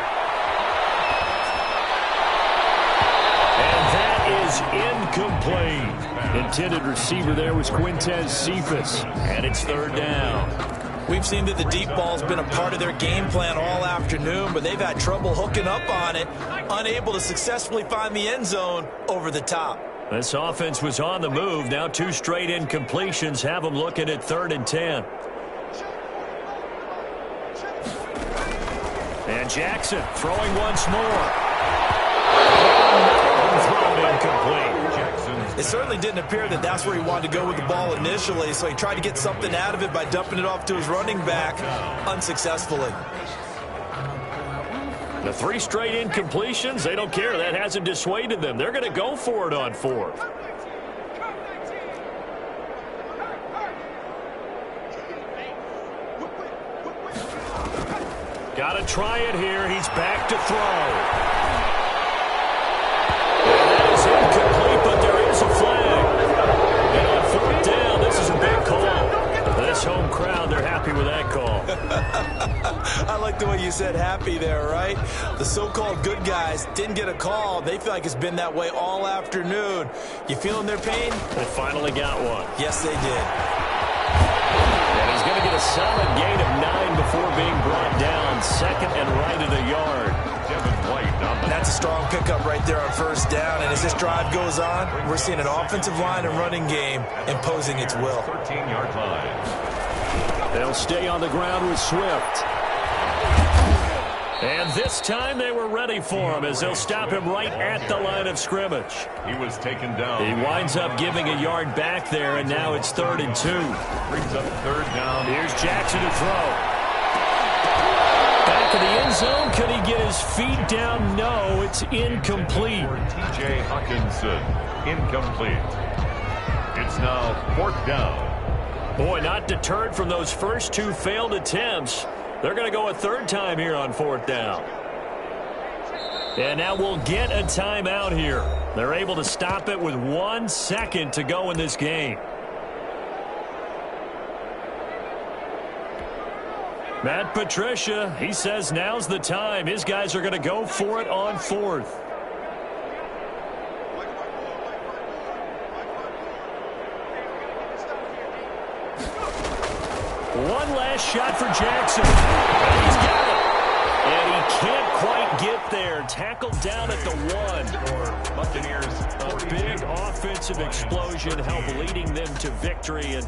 And that is incomplete. Intended receiver there was Quintez Cephas. And it's 3rd down.
We've seen that the deep ball's been a part of their game plan all afternoon, but they've had trouble hooking up on it, unable to successfully find the end zone over the top.
This offense was on the move. Now 2 straight incompletions have them looking at 3rd and 10. And Jackson throwing once more. Thrown incomplete.
It certainly didn't appear that that's where he wanted to go with the ball initially, so he tried to get something out of it by dumping it off to his running back unsuccessfully.
The 3 straight incompletions, they don't care. That hasn't dissuaded them. They're going to go for it on 4th. Got to try it here. He's back to throw. That is incomplete, but there is a flag. And on 4th down, this is a big call. This home crowd, they're happy with that call.
I like the way you said happy there, right? The so-called good guys didn't get a call. They feel like it's been that way all afternoon. You feeling their pain?
They finally got one.
Yes, they did.
And he's going to get a solid gain of 9 before being brought down. 2nd and right at a yard.
That's a strong pickup right there on 1st down. And as this drive goes on, we're seeing an offensive line and running game imposing its will.
13-yard line.
They'll stay on the ground with Swift. And this time they were ready for him as they'll stop him right at the line of scrimmage.
He was taken down.
He winds up giving a yard back there, and now it's 3rd and 2.
Brings up 3rd down.
Here's Jackson to throw. Back to the end zone. Could he get his feet down? No, it's incomplete.
T.J. Hawkinson, incomplete. It's now 4th down.
Boy, not deterred from those first 2 failed attempts. They're going to go a 3rd time here on 4th down. And now we'll get a timeout here. They're able to stop it with 1 second to go in this game. Matt Patricia, he says now's the time. His guys are going to go for it on 4th. One last shot for Jackson. And he's got it. And he can't quite get there. Tackled down at the 1.
Buccaneers.
A big offensive explosion helped leading them to victory. And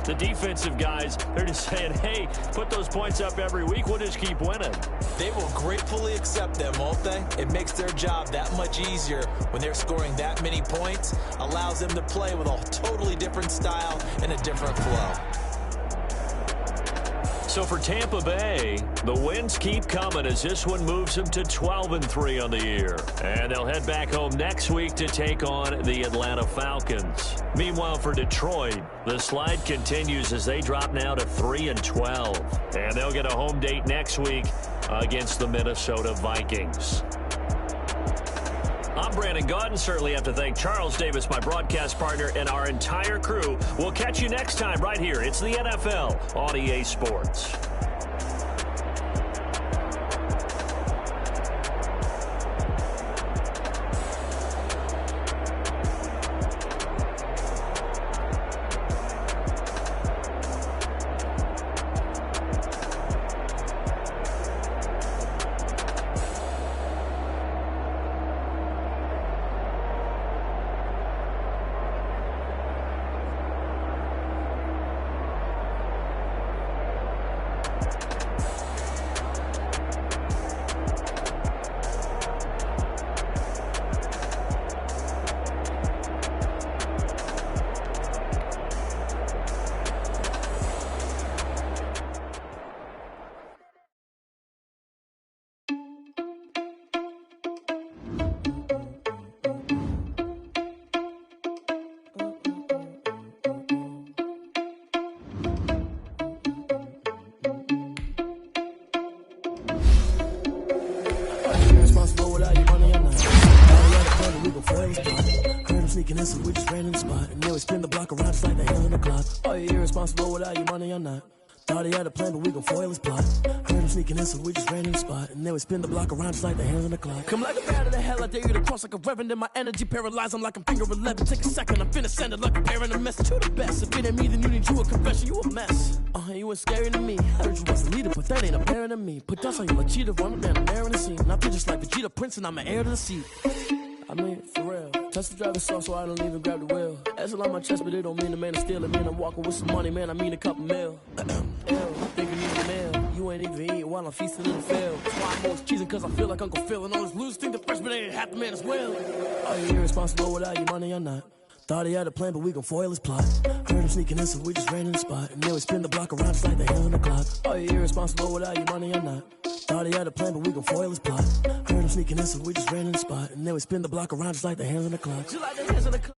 the defensive guys, they're just saying, hey, put those points up every week. We'll just keep winning.
They will gratefully accept them, won't they? It makes their job that much easier when they're scoring that many points. Allows them to play with a totally different style and a different flow.
So for Tampa Bay, the wins keep coming as this one moves them to 12-3 on the year. And they'll head back home next week to take on the Atlanta Falcons. Meanwhile, for Detroit, the slide continues as they drop now to 3-12. And they'll get a home date next week against the Minnesota Vikings. I'm Brandon Gaudin. Certainly have to thank Charles Davis, my broadcast partner, and our entire crew. We'll catch you next time right here. It's the NFL on EA Sports.
Sneaking in, so we just ran in the spot. And then we spin the block around just like the hell in the clock. Are you irresponsible without your money or not?
Thought he had a plan, but we gon' foil his plot. Heard him sneaking in, so we just ran in the spot. And then we spin the block around just like the hands on the clock. Come like a bat of the hell, I dare you to cross like a reverend. And my energy paralyzed, I'm like I'm finger 11. Take a second, I'm finna send it like a parent a message. You the best, if it ain't me, then you need you a confession. You a mess, you ain't scary to me. Heard you was a leader, but that ain't apparent to me. Put dust on you like cheetah, run up down the mayor in the scene. And I feel just like Vegeta Prince, and I'm an heir to the seat. I mean, for real. Touch the driver's sauce, so I don't even grab the wheel. That's on my chest, but it don't mean the man is stealing. Man, I'm walking with some money, man, I mean a couple mil. Think you need a meal. You ain't even eating while I'm feasting in the field. That's why I'm always cheesing, cause I feel like Uncle Phil. And all those losers think the freshman ain't half the man as well. Are you irresponsible without your money or not? Thought he had a plan, but we gon' foil his plot. Heard him sneaking in, so we just ran in the spot. And then we spin the block around just like the hands on the clock. Are you irresponsible without your money or not? Thought he had a plan, but we gon' foil his plot. Heard him sneaking in, so we just ran in the spot. And then we spin the block around just like the hands on the clock. Just like the hands on the clock.